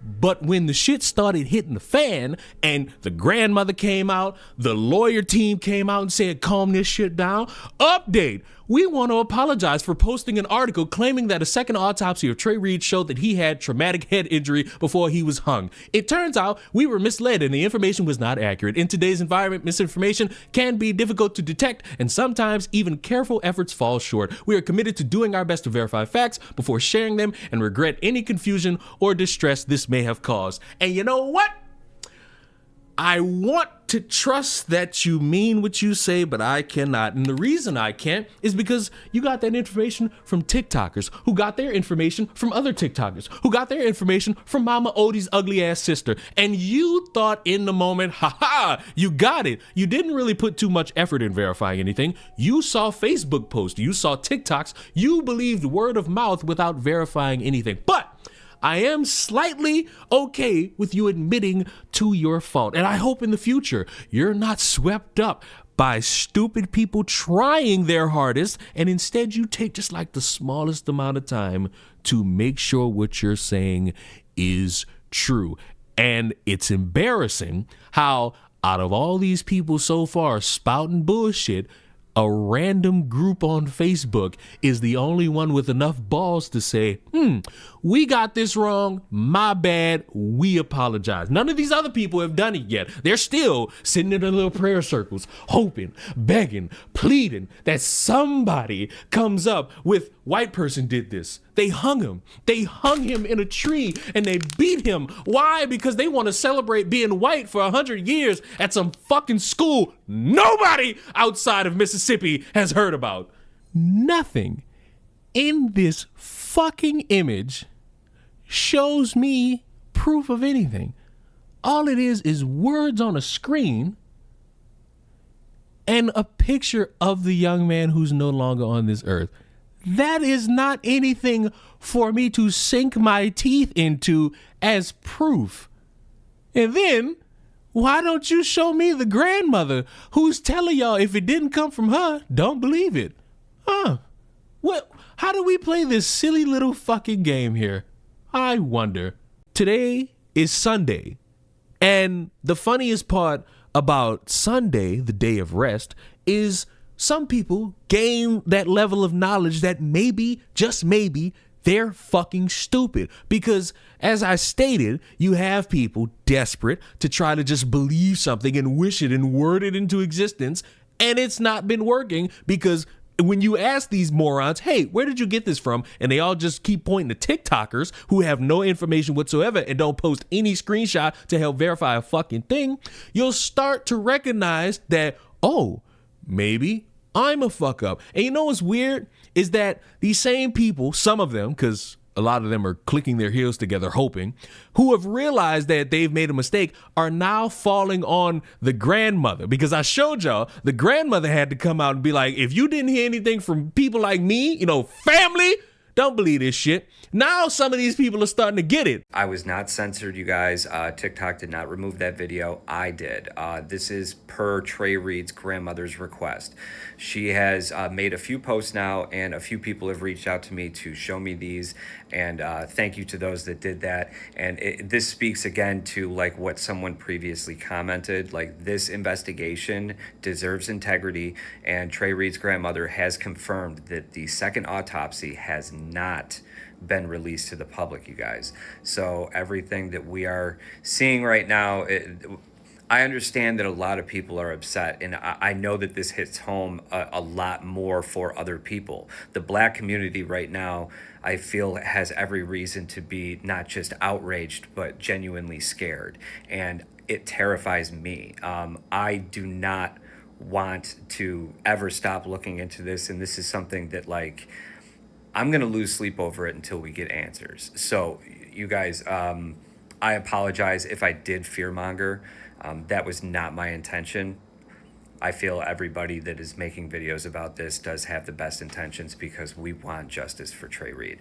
But when the shit started hitting the fan and the grandmother came out, the lawyer team came out and said, calm this shit down. Update. We want to apologize for posting an article claiming that a second autopsy of Trey Reed showed that he had traumatic head injury before he was hung. It turns out we were misled and the information was not accurate. In today's environment, misinformation can be difficult to detect and sometimes even careful efforts fall short. We are committed to doing our best to verify facts before sharing them and regret any confusion or distress this may have caused. And you know what? I want to trust that you mean what you say, but I cannot. And the reason I can't is because you got that information from TikTokers who got their information from other TikTokers who got their information from Mama Odie's ugly ass sister. And you thought in the moment, haha, you got it. You didn't really put too much effort in verifying anything. You saw Facebook posts, you saw TikToks, you believed word of mouth without verifying anything. But I am slightly okay with you admitting to your fault. And I hope in the future you're not swept up by stupid people trying their hardest, and instead you take just like the smallest amount of time to make sure what you're saying is true. And it's embarrassing how out of all these people so far spouting bullshit, a random group on Facebook is the only one with enough balls to say, we got this wrong, my bad, we apologize. None of these other people have done it yet. They're still sitting in their little prayer circles, hoping, begging, pleading that somebody comes up with, white person did this. They hung him. They hung him in a tree and they beat him. Why? Because they want to celebrate being white for 100 years at some fucking school nobody outside of Mississippi has heard about. Nothing in this fucking image shows me proof of anything. All it is words on a screen and a picture of the young man who's no longer on this earth. That is not anything for me to sink my teeth into as proof. And then, why don't you show me the grandmother who's telling y'all if it didn't come from her, don't believe it? What? How do we play this silly little fucking game here? I wonder. Today is Sunday. And the funniest part about Sunday, the day of rest, is some people gain that level of knowledge that maybe, just maybe, they're fucking stupid. Because as I stated, you have people desperate to try to just believe something and wish it and word it into existence. And it's not been working because when you ask these morons, hey, where did you get this from? And they all just keep pointing to TikTokers who have no information whatsoever and don't post any screenshot to help verify a fucking thing. You'll start to recognize that, oh, maybe I'm a fuck up. And you know what's weird is that these same people, some of them, because a lot of them are clicking their heels together hoping, who have realized that they've made a mistake are now falling on the grandmother. Because I showed y'all the grandmother had to come out and be like, if you didn't hear anything from people like me, family, don't believe this shit. Now some of these people are starting to get it. I was not censored, you guys. TikTok did not remove that video. I did. This is per Trey Reed's grandmother's request. She has made a few posts now, and a few people have reached out to me to show me these. And thank you to those that did that. And this speaks again to like what someone previously commented. Like, this investigation deserves integrity, and Trey Reed's grandmother has confirmed that the second autopsy has not been released to the public, you guys. So everything that we are seeing right now, I understand that a lot of people are upset, and I know that this hits home a lot more for other people. The Black community right now, I feel, has every reason to be not just outraged, but genuinely scared. And it terrifies me. I do not want to ever stop looking into this. And this is something that, like, I'm going to lose sleep over it until we get answers. So you guys, I apologize if I did fearmonger. That was not my intention. I feel everybody that is making videos about this does have the best intentions because we want justice for Trey Reed.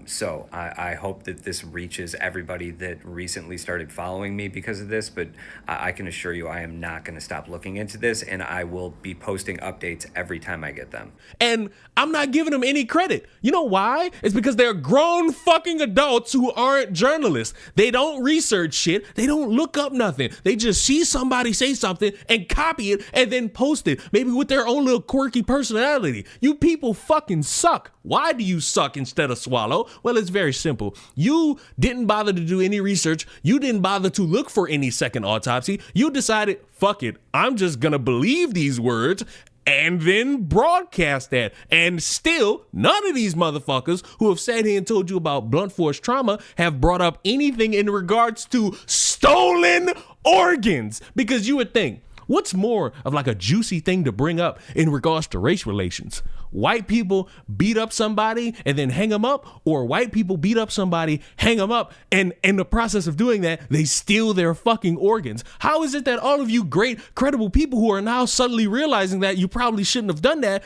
So I hope that this reaches everybody that recently started following me because of this, but I can assure you I am not going to stop looking into this, and I will be posting updates every time I get them. And I'm not giving them any credit. You know why? It's because they're grown fucking adults who aren't journalists. They don't research shit. They don't look up nothing. They just see somebody say something and copy it and then post it, maybe with their own little quirky personality. You people fucking suck. Why do you suck instead of swallow? Well, it's very simple. You didn't bother to do any research. You didn't bother to look for any second autopsy. You decided, fuck it, I'm just gonna believe these words and then broadcast that. And still, none of these motherfuckers who have sat here and told you about blunt force trauma have brought up anything in regards to stolen organs. Because you would think, what's more of like a juicy thing to bring up in regards to race relations? White people beat up somebody and then hang them up, or white people beat up somebody, hang them up, and in the process of doing that, they steal their fucking organs. How is it that all of you great, credible people who are now suddenly realizing that you probably shouldn't have done that,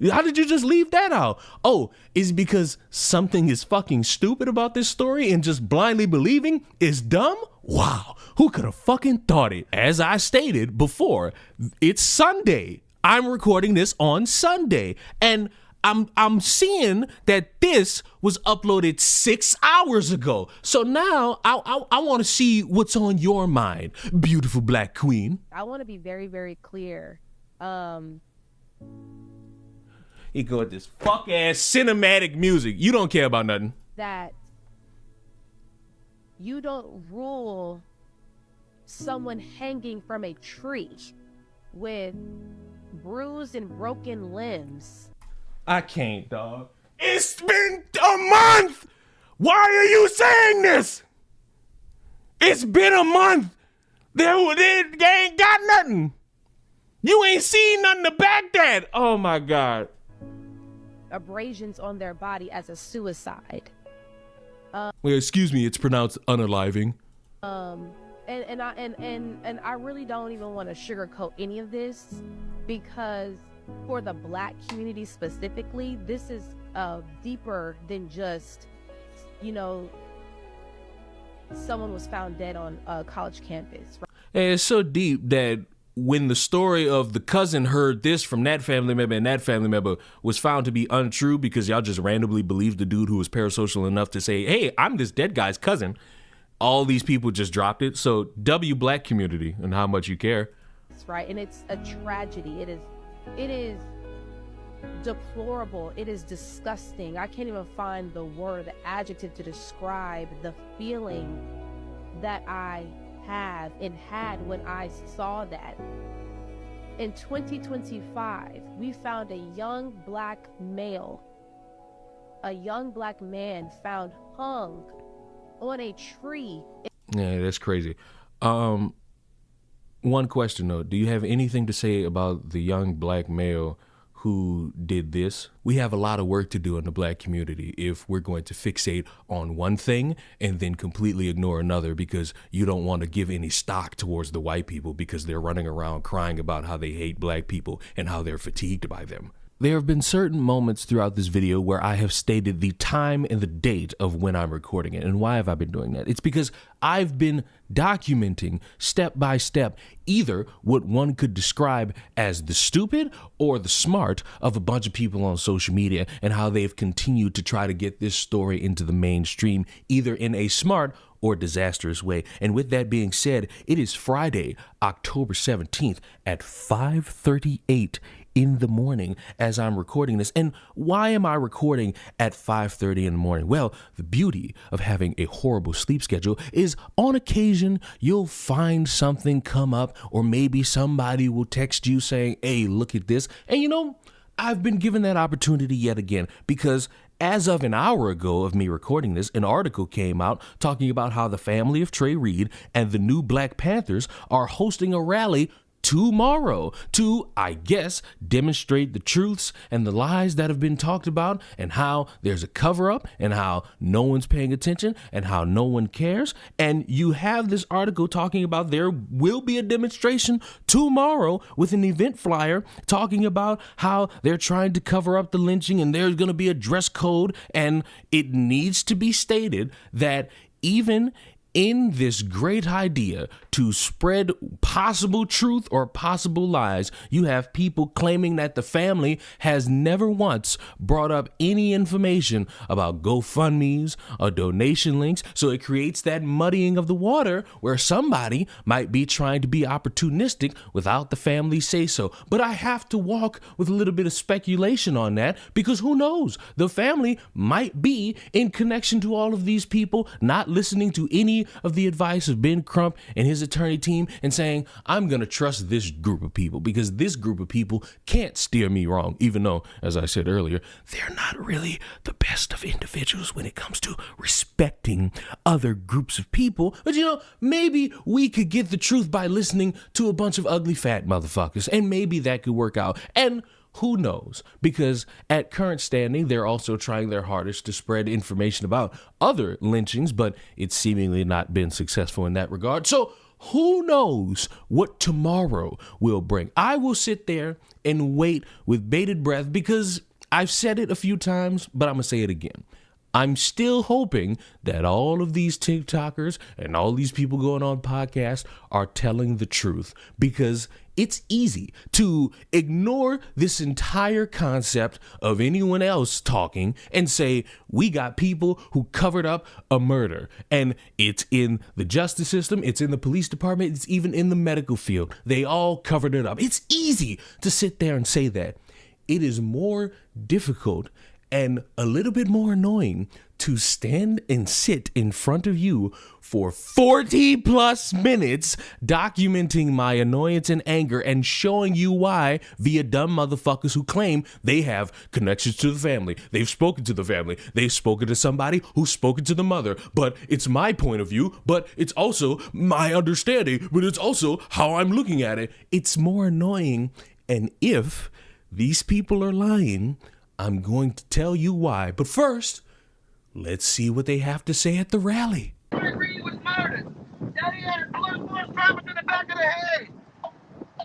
how did you just leave that out? Oh, is it because something is fucking stupid about this story and just blindly believing is dumb? Wow, who could have fucking thought it? As I stated before, it's Sunday. I'm recording this on Sunday, and I'm seeing that this was uploaded 6 hours ago. So now I want to see what's on your mind, beautiful black queen. I want to be very, very clear. He go with this fuck ass cinematic music. You don't care about nothing. That you don't rule someone hanging from a tree with bruised and broken limbs. I can't, dog. It's been a month! Why are you saying this? It's been a month. They ain't got nothing. You ain't seen nothing to back that. Oh my God. Abrasions on their body as a suicide. Well, excuse me, it's pronounced unaliving. And I really don't even want to sugarcoat any of this, because for the black community specifically, this is deeper than just, you know, someone was found dead on a college campus. Right? And it's so deep that when the story of the cousin heard this from that family member and that family member was found to be untrue because y'all just randomly believed the dude who was parasocial enough to say, hey, I'm this dead guy's cousin. All these people just dropped it. So W black community and how much you care. That's right. And it's a tragedy. It is deplorable. It is disgusting. I can't even find the word, the adjective to describe the feeling that I have and had when I saw that. In 2025, we found a young black male, a young black man found hung on a tree. Yeah, that's crazy. One question though, do you have anything to say about the young black male who did this? We have a lot of work to do in the black community if we're going to fixate on one thing and then completely ignore another because you don't want to give any stock towards the white people because they're running around crying about how they hate black people and how they're fatigued by them. There have been certain moments throughout this video where I have stated the time and the date of when I'm recording it. And why have I been doing that? It's because I've been documenting step by step either what one could describe as the stupid or the smart of a bunch of people on social media and how they've continued to try to get this story into the mainstream, either in a smart or disastrous way. And with that being said, it is Friday, October 17th at 5:38 in the morning as I'm recording this. And why am I recording at 5:30 in the morning? Well, the beauty of having a horrible sleep schedule is on occasion you'll find something come up, or maybe somebody will text you saying, hey, look at this. And you know, I've been given that opportunity yet again because as of an hour ago of me recording this, an article came out talking about how the family of Trey Reed and the new Black Panthers are hosting a rally tomorrow to, I guess, demonstrate the truths and the lies that have been talked about, and how there's a cover up, and how no one's paying attention, and how no one cares. And you have this article talking about there will be a demonstration tomorrow with an event flyer talking about how they're trying to cover up the lynching, and there's going to be a dress code. And it needs to be stated that even in this great idea to spread possible truth or possible lies, you have people claiming that the family has never once brought up any information about GoFundMes or donation links. So it creates that muddying of the water where somebody might be trying to be opportunistic without the family say so. But I have to walk with a little bit of speculation on that, because who knows? The family might be in connection to all of these people, not listening to any of the advice of Ben Crump and his attorney team, and saying, I'm going to trust this group of people because this group of people can't steer me wrong, even though, as I said earlier, they're not really the best of individuals when it comes to respecting other groups of people. But maybe we could get the truth by listening to a bunch of ugly fat motherfuckers, and maybe that could work out. And who knows? Because at current standing, they're also trying their hardest to spread information about other lynchings, but it's seemingly not been successful in that regard. So who knows what tomorrow will bring? I will sit there and wait with bated breath, because I've said it a few times, but I'm going to say it again. I'm still hoping that all of these TikTokers and all these people going on podcasts are telling the truth, because it's easy to ignore this entire concept of anyone else talking and say, we got people who covered up a murder, and it's in the justice system, it's in the police department, it's even in the medical field. They all covered it up. It's easy to sit there and say that. It is more difficult and a little bit more annoying to stand and sit in front of you for 40 plus minutes documenting my annoyance and anger and showing you why via dumb motherfuckers who claim they have connections to the family. They've spoken to the family. They've spoken to somebody who's spoken to the mother. But it's my point of view, but it's also my understanding, but it's also how I'm looking at it. It's more annoying. And if these people are lying, I'm going to tell you why. But first, let's see what they have to say at the rally. Trey Reed was murdered. Daddy had blunt force trauma to the back of the head.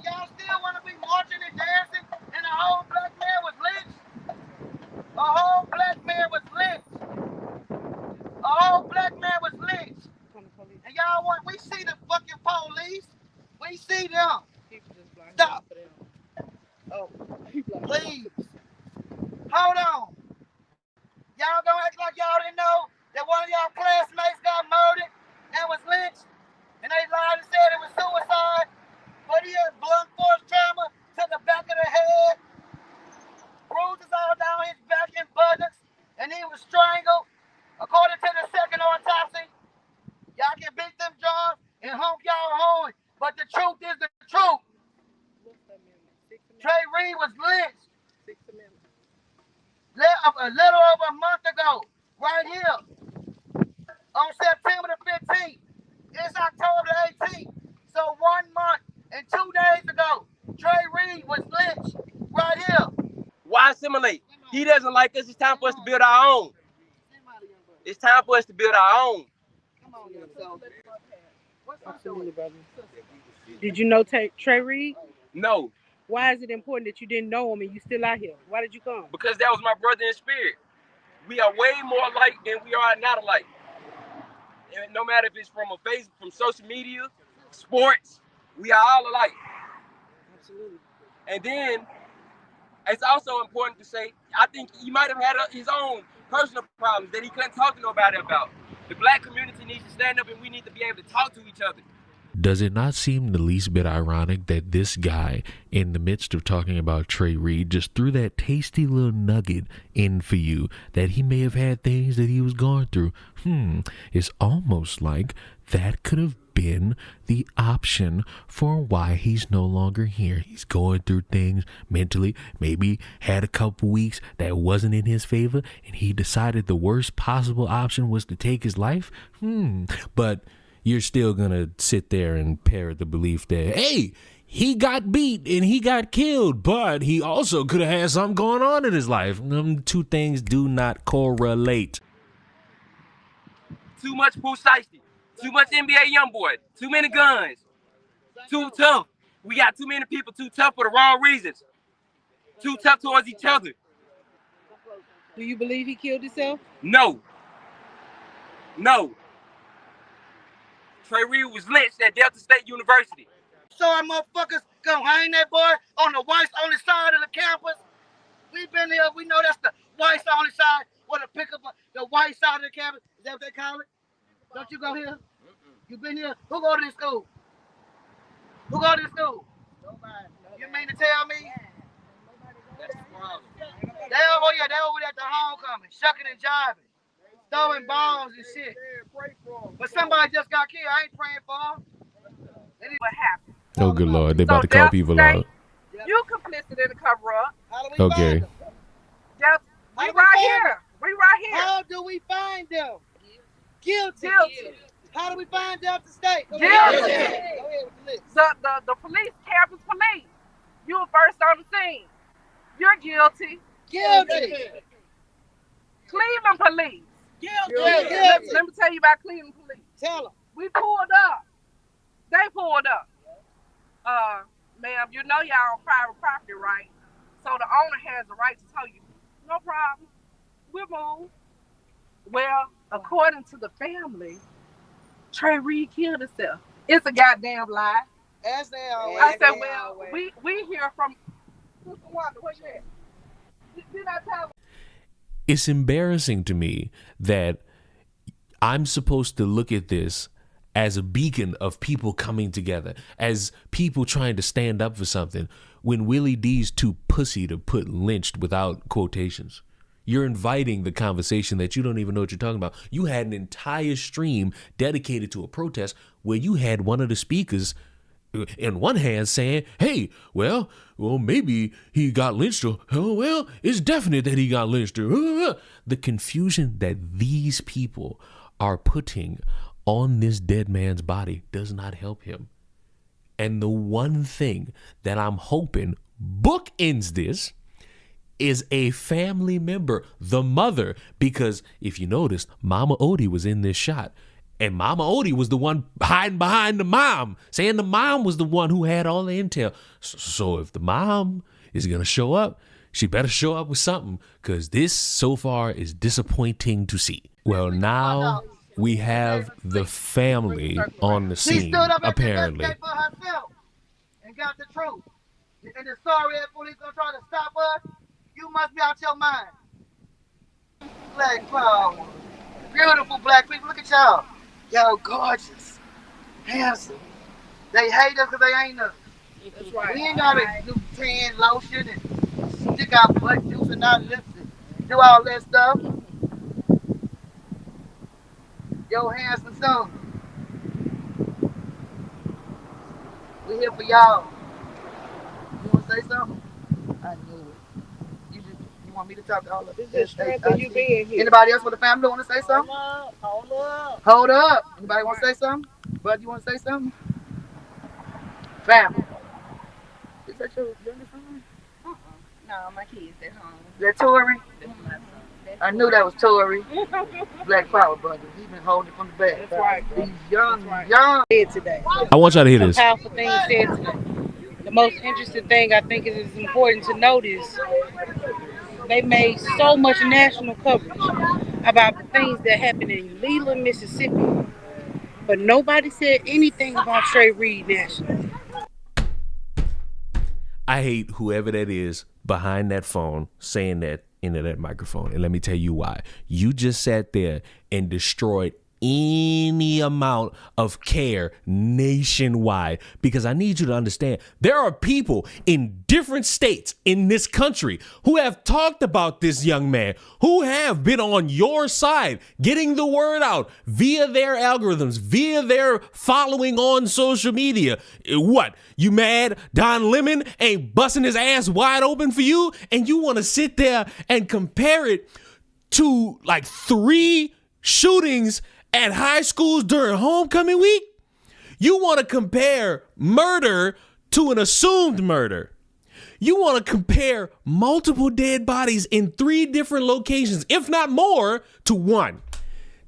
Y'all still want to be marching and dancing, and a whole black man was lynched? A whole black man was lynched. A whole black man was lynched. And y'all want, we see the fucking police. We see them. Stop. Oh, please. Hold on. Y'all gonna act like y'all didn't know that one of y'all classmates got murdered and was lynched, and they lied and said it was suicide, but he had blunt force trauma to the back of the head, bruises all down his back and buttocks, and he was strangled. According to the second autopsy, y'all can beat them drums and honk y'all horn, but the truth is the truth. Trey Reed was lynched. A little over a month ago, right here, on September the 15th. It's October the 18th. So 1 month and 2 days ago, Trey Reed was lynched right here. Why assimilate? He doesn't like us. It's time for us to build our own. It's time for us to build our own. Come on, yourself. Absolutely, brother. Did you know Trey Reed? No. Why is it important that you didn't know him and you still out here? Why did you come? Because that was my brother in spirit. We are way more alike than we are not alike. And no matter if it's from from social media, sports, we are all alike. Absolutely. And then it's also important to say, I think he might have had his own personal problems that he couldn't talk to nobody about. The black community needs to stand up, and we need to be able to talk to each other. Does it not seem the least bit ironic that this guy, in the midst of talking about Trey Reed, just threw that tasty little nugget in for you that he may have had things that he was going through? It's almost like that could have been the option for why he's no longer here. He's going through things mentally, maybe had a couple weeks that wasn't in his favor, and he decided the worst possible option was to take his life. But you're still going to sit there and parrot the belief that, hey, he got beat and he got killed, but he also could have had something going on in his life. Them two things do not correlate. Too much Shiesty. Too much NBA Youngboy. Too many guns. Too tough. We got too many people too tough for the wrong reasons. Too tough towards each other. Do you believe he killed himself? No. No. Trey Reed was lynched at Delta State University. So our motherfuckers gonna hang that boy on the whites only side of the campus. We been here, we know that's the whites only side. What a pick up the white side of the campus. Is that what they call it? Don't you go here? You been here? Who go to this school? Who go to this school? Nobody. You mean to tell me? That's the problem. They over at the homecoming, shucking and jiving, throwing bombs and shit. But somebody just got killed. I ain't praying for them. What happened? Oh, good Lord. They about to call people out. You complicit in the cover up. Okay. We right here. We right here. How do we find them? Guilty. How do we find Delta State? Guilty. The police, campus police. You were first on the scene. You're guilty. Guilty. Cleveland police. Guilty. Let me tell you about Cleveland police. Tell them. We pulled up. They pulled up. Ma'am, you know y'all on private property, right? So the owner has the right to tell you, no problem. We'll move. Well, according to the family, Trey Reed killed himself. It's a goddamn lie. As they always. I said, well, we hear from Sister Wanda. Where you at? Did I tell her? It's embarrassing to me that I'm supposed to look at this as a beacon of people coming together, as people trying to stand up for something, when Willie D's too pussy to put lynched without quotations. You're inviting the conversation that you don't even know what you're talking about. You had an entire stream dedicated to a protest where you had one of the speakers in one hand saying, hey, well, maybe he got lynched. Or, oh, well, it's definite that he got lynched. The confusion that these people are putting on this dead man's body does not help him. And the one thing that I'm hoping bookends this is a family member, the mother, because if you noticed, Mama Odie was in this shot. And Mama Odie was the one hiding behind the mom, saying the mom was the one who had all the intel. So if the mom is going to show up, she better show up with something, because this so far is disappointing to see. Well, now we have the family on the scene, She stood up apparently. for herself and got the truth. And the sorry ass police gonna try to stop us. You must be out your mind. Black power. Beautiful black people. Look at y'all. Y'all gorgeous. Handsome. They hate us because they ain't us. That's right. We ain't gotta do tan lotion and stick our butt juice and our lips and do all that stuff. Yo, handsome son. We here for y'all. You want to say something? I knew it. You want me to talk to all of this? It's strength of you being here. Anybody else with the family want to say something? Hold up. Anybody want to say something? Bud, you want to say something? Family. Is that your youngest son? No, my kids at home. Is that Tori? I knew that was Tori. Black Power, brother. He's been holding it from the back. That's right. He's young. Today. I want y'all to hear this. Powerful thing said today. The most interesting thing I think is important to notice, they made so much national coverage about the things that happened in Leland, Mississippi, but nobody said anything about Trey Reed nationally. I hate whoever that is behind that phone saying that into that microphone. And let me tell you why. You just sat there and destroyed any amount of care nationwide, because I need you to understand there are people in different states in this country who have talked about this young man, who have been on your side, getting the word out via their algorithms, via their following on social media. What? You mad Don Lemon ain't busting his ass wide open for you? And you want to sit there and compare it to like 3 shootings at high schools during homecoming week? You want to compare murder to an assumed murder. You want to compare multiple dead bodies in 3 different locations, if not more, to one.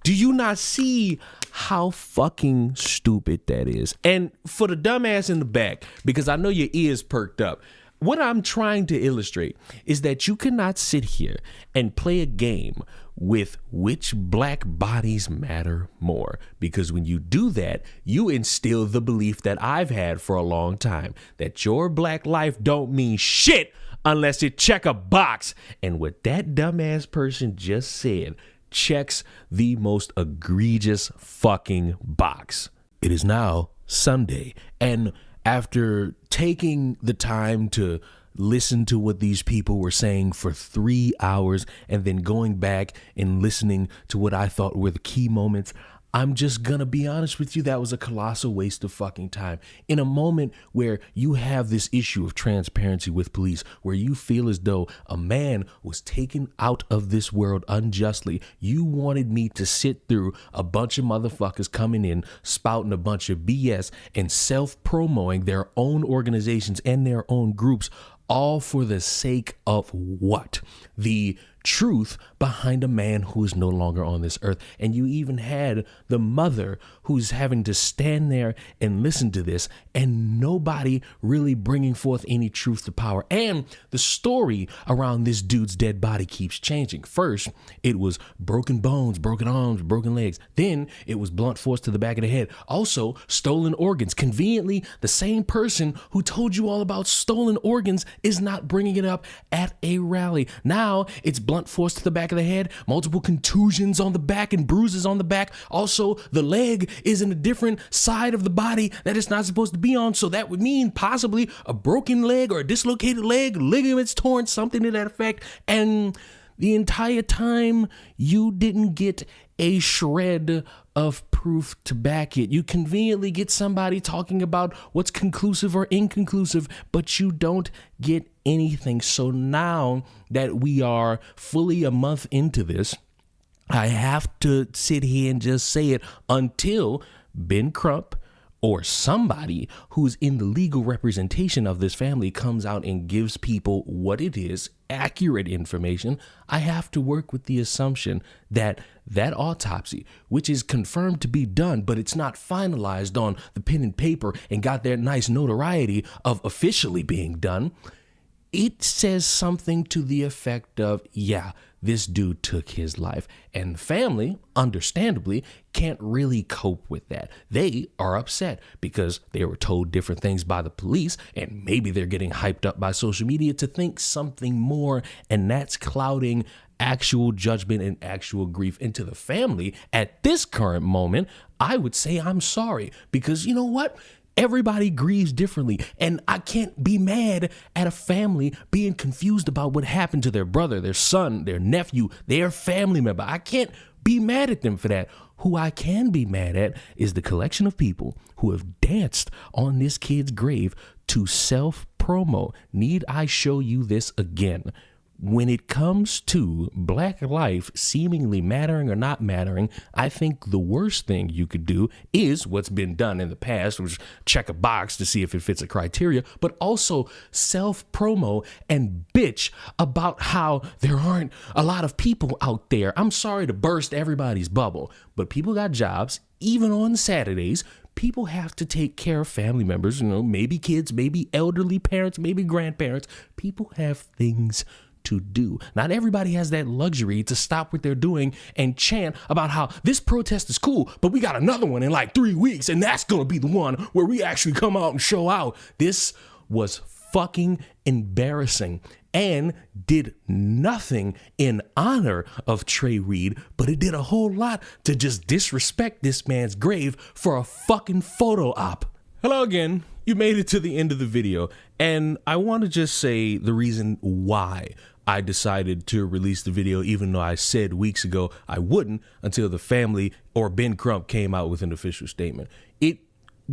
Do you not see how fucking stupid that is? And for the dumbass in the back, because I know your ears perked up, what I'm trying to illustrate is that you cannot sit here and play a game with which black bodies matter more. Because when you do that, you instill the belief that I've had for a long time, that your black life don't mean shit unless it check a box. And what that dumbass person just said checks the most egregious fucking box. It is now Sunday, and after taking the time to listen to what these people were saying for 3 hours and then going back and listening to what I thought were the key moments, I'm just gonna be honest with you, that was a colossal waste of fucking time. In a moment where you have this issue of transparency with police, where you feel as though a man was taken out of this world unjustly, you wanted me to sit through a bunch of motherfuckers coming in, spouting a bunch of BS and self-promoting their own organizations and their own groups, all for the sake of what? The truth behind a man who is no longer on this earth. And you even had the mother who's having to stand there and listen to this, and nobody really bringing forth any truth to power. And the story around this dude's dead body keeps changing. First, it was broken bones, broken arms, broken legs. Then it was blunt force to the back of the head. Also, stolen organs. Conveniently, the same person who told you all about stolen organs is not bringing it up at a rally. Now it's blunt force to the back of the head, multiple contusions on the back and bruises on the back. Also, the leg is in a different side of the body that it's not supposed to be on. So that would mean possibly a broken leg or a dislocated leg, ligaments torn, something to that effect. And the entire time you didn't get a shred of proof to back it. You conveniently get somebody talking about what's conclusive or inconclusive, but you don't get anything. So now that we are fully a month into this, I have to sit here and just say it until Ben Crump or somebody who's in the legal representation of this family comes out and gives people what it is, accurate information. I have to work with the assumption that that autopsy, which is confirmed to be done, but it's not finalized on the pen and paper and got that nice notoriety of officially being done, it says something to the effect of, yeah, this dude took his life. And the family, understandably, can't really cope with that. They are upset because they were told different things by the police, and maybe they're getting hyped up by social media to think something more, and that's clouding actual judgment and actual grief. Into the family at this current moment, I would say I'm sorry, because you know what? Everybody grieves differently, and I can't be mad at a family being confused about what happened to their brother, their son, their nephew, their family member. I can't be mad at them for that. Who I can be mad at is the collection of people who have danced on this kid's grave to self-promo. Need I show you this again? When it comes to black life seemingly mattering or not mattering, I think the worst thing you could do is what's been done in the past, which is check a box to see if it fits a criteria, but also self-promo and bitch about how there aren't a lot of people out there. I'm sorry to burst everybody's bubble, but people got jobs, even on Saturdays. People have to take care of family members, maybe kids, maybe elderly parents, maybe grandparents. People have things to do. Not everybody has that luxury to stop what they're doing and chant about how this protest is cool, but we got another one in like 3 weeks, and that's gonna be the one where we actually come out and show out. This was fucking embarrassing and did nothing in honor of Trey Reed, but it did a whole lot to just disrespect this man's grave for a fucking photo op. Hello again. You made it to the end of the video, and I want to just say the reason why I decided to release the video, even though I said weeks ago I wouldn't until the family or Ben Crump came out with an official statement. It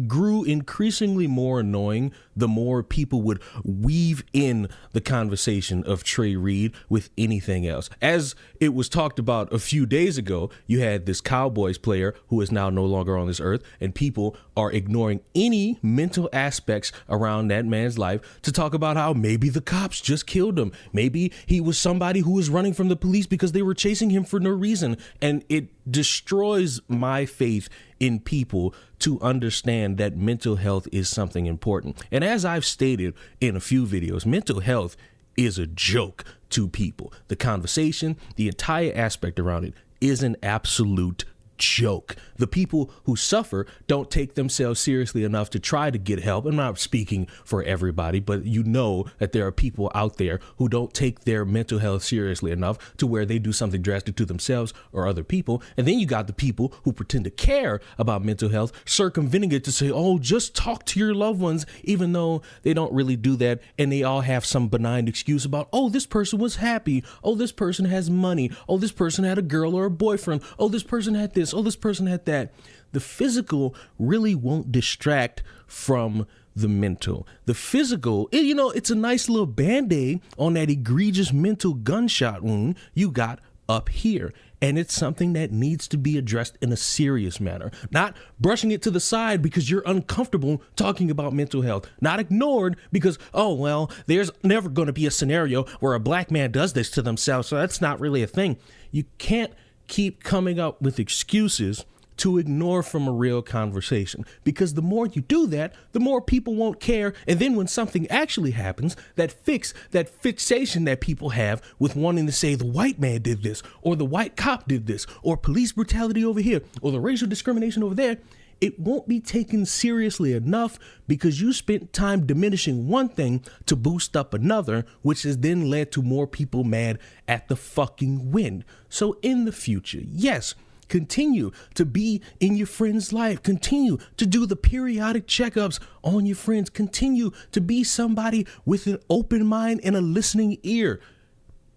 grew increasingly more annoying the more people would weave in the conversation of Trey Reed with anything else. As it was talked about a few days ago, you had this Cowboys player who is now no longer on this earth, and people are ignoring any mental aspects around that man's life to talk about how maybe the cops just killed him. Maybe he was somebody who was running from the police because they were chasing him for no reason. And it destroys my faith in people to understand that mental health is something important. And as I've stated in a few videos, mental health is a joke to people. The conversation, the entire aspect around it is an absolute joke. The people who suffer don't take themselves seriously enough to try to get help. I'm not speaking for everybody, but you know that there are people out there who don't take their mental health seriously enough to where they do something drastic to themselves or other people. And then you got the people who pretend to care about mental health, circumventing it to say, oh, just talk to your loved ones, even though they don't really do that. And they all have some benign excuse about, oh, this person was happy. Oh, this person has money. Oh, this person had a girl or a boyfriend. Oh, this person had this. Oh, this person had that. The physical really won't distract from the mental. The physical, it's a nice little Band-Aid on that egregious mental gunshot wound you got up here. And it's something that needs to be addressed in a serious manner, not brushing it to the side because you're uncomfortable talking about mental health, not ignored because, oh, well, there's never going to be a scenario where a black man does this to themselves. So that's not really a thing. You can't keep coming up with excuses to ignore from a real conversation, because the more you do that, the more people won't care. And then when something actually happens, that fixation that people have with wanting to say the white man did this, or the white cop did this, or police brutality over here, or the racial discrimination over there, it won't be taken seriously enough because you spent time diminishing one thing to boost up another, which has then led to more people mad at the fucking wind. So in the future, yes, continue to be in your friend's life. Continue to do the periodic checkups on your friends. Continue to be somebody with an open mind and a listening ear.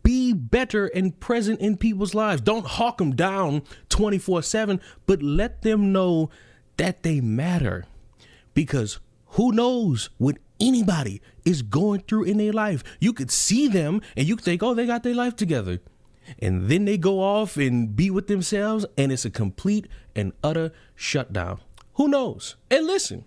Be better and present in people's lives. Don't hawk them down 24/7, but let them know that they matter, because who knows what anybody is going through in their life. You could see them and you think, oh, they got their life together. And then they go off and be with themselves and it's a complete and utter shutdown. Who knows? And listen,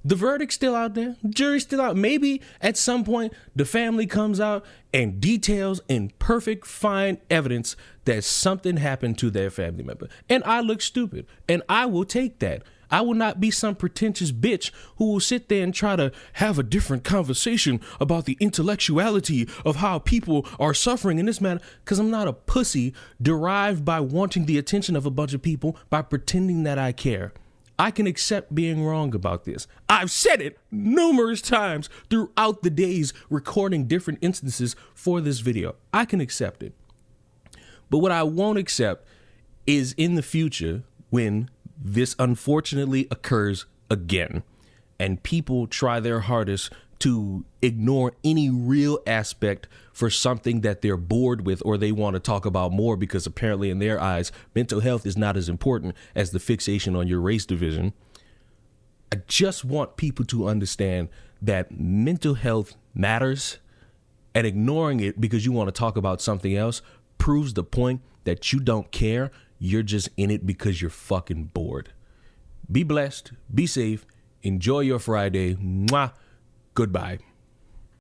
the verdict's still out there. The jury's still out. Maybe at some point the family comes out and details in perfect fine evidence that something happened to their family member. And I look stupid, and I will take that. I will not be some pretentious bitch who will sit there and try to have a different conversation about the intellectuality of how people are suffering in this matter, because I'm not a pussy derived by wanting the attention of a bunch of people by pretending that I care. I can accept being wrong about this. I've said it numerous times throughout the days recording different instances for this video. I can accept it. But what I won't accept is in the future when this unfortunately occurs again and people try their hardest to ignore any real aspect for something that they're bored with or they want to talk about more, because apparently in their eyes, mental health is not as important as the fixation on your race division. I just want people to understand that mental health matters, and ignoring it because you want to talk about something else proves the point that you don't care. You're just in it because you're fucking bored. Be blessed. Be safe. Enjoy your Friday. Mwah. Goodbye.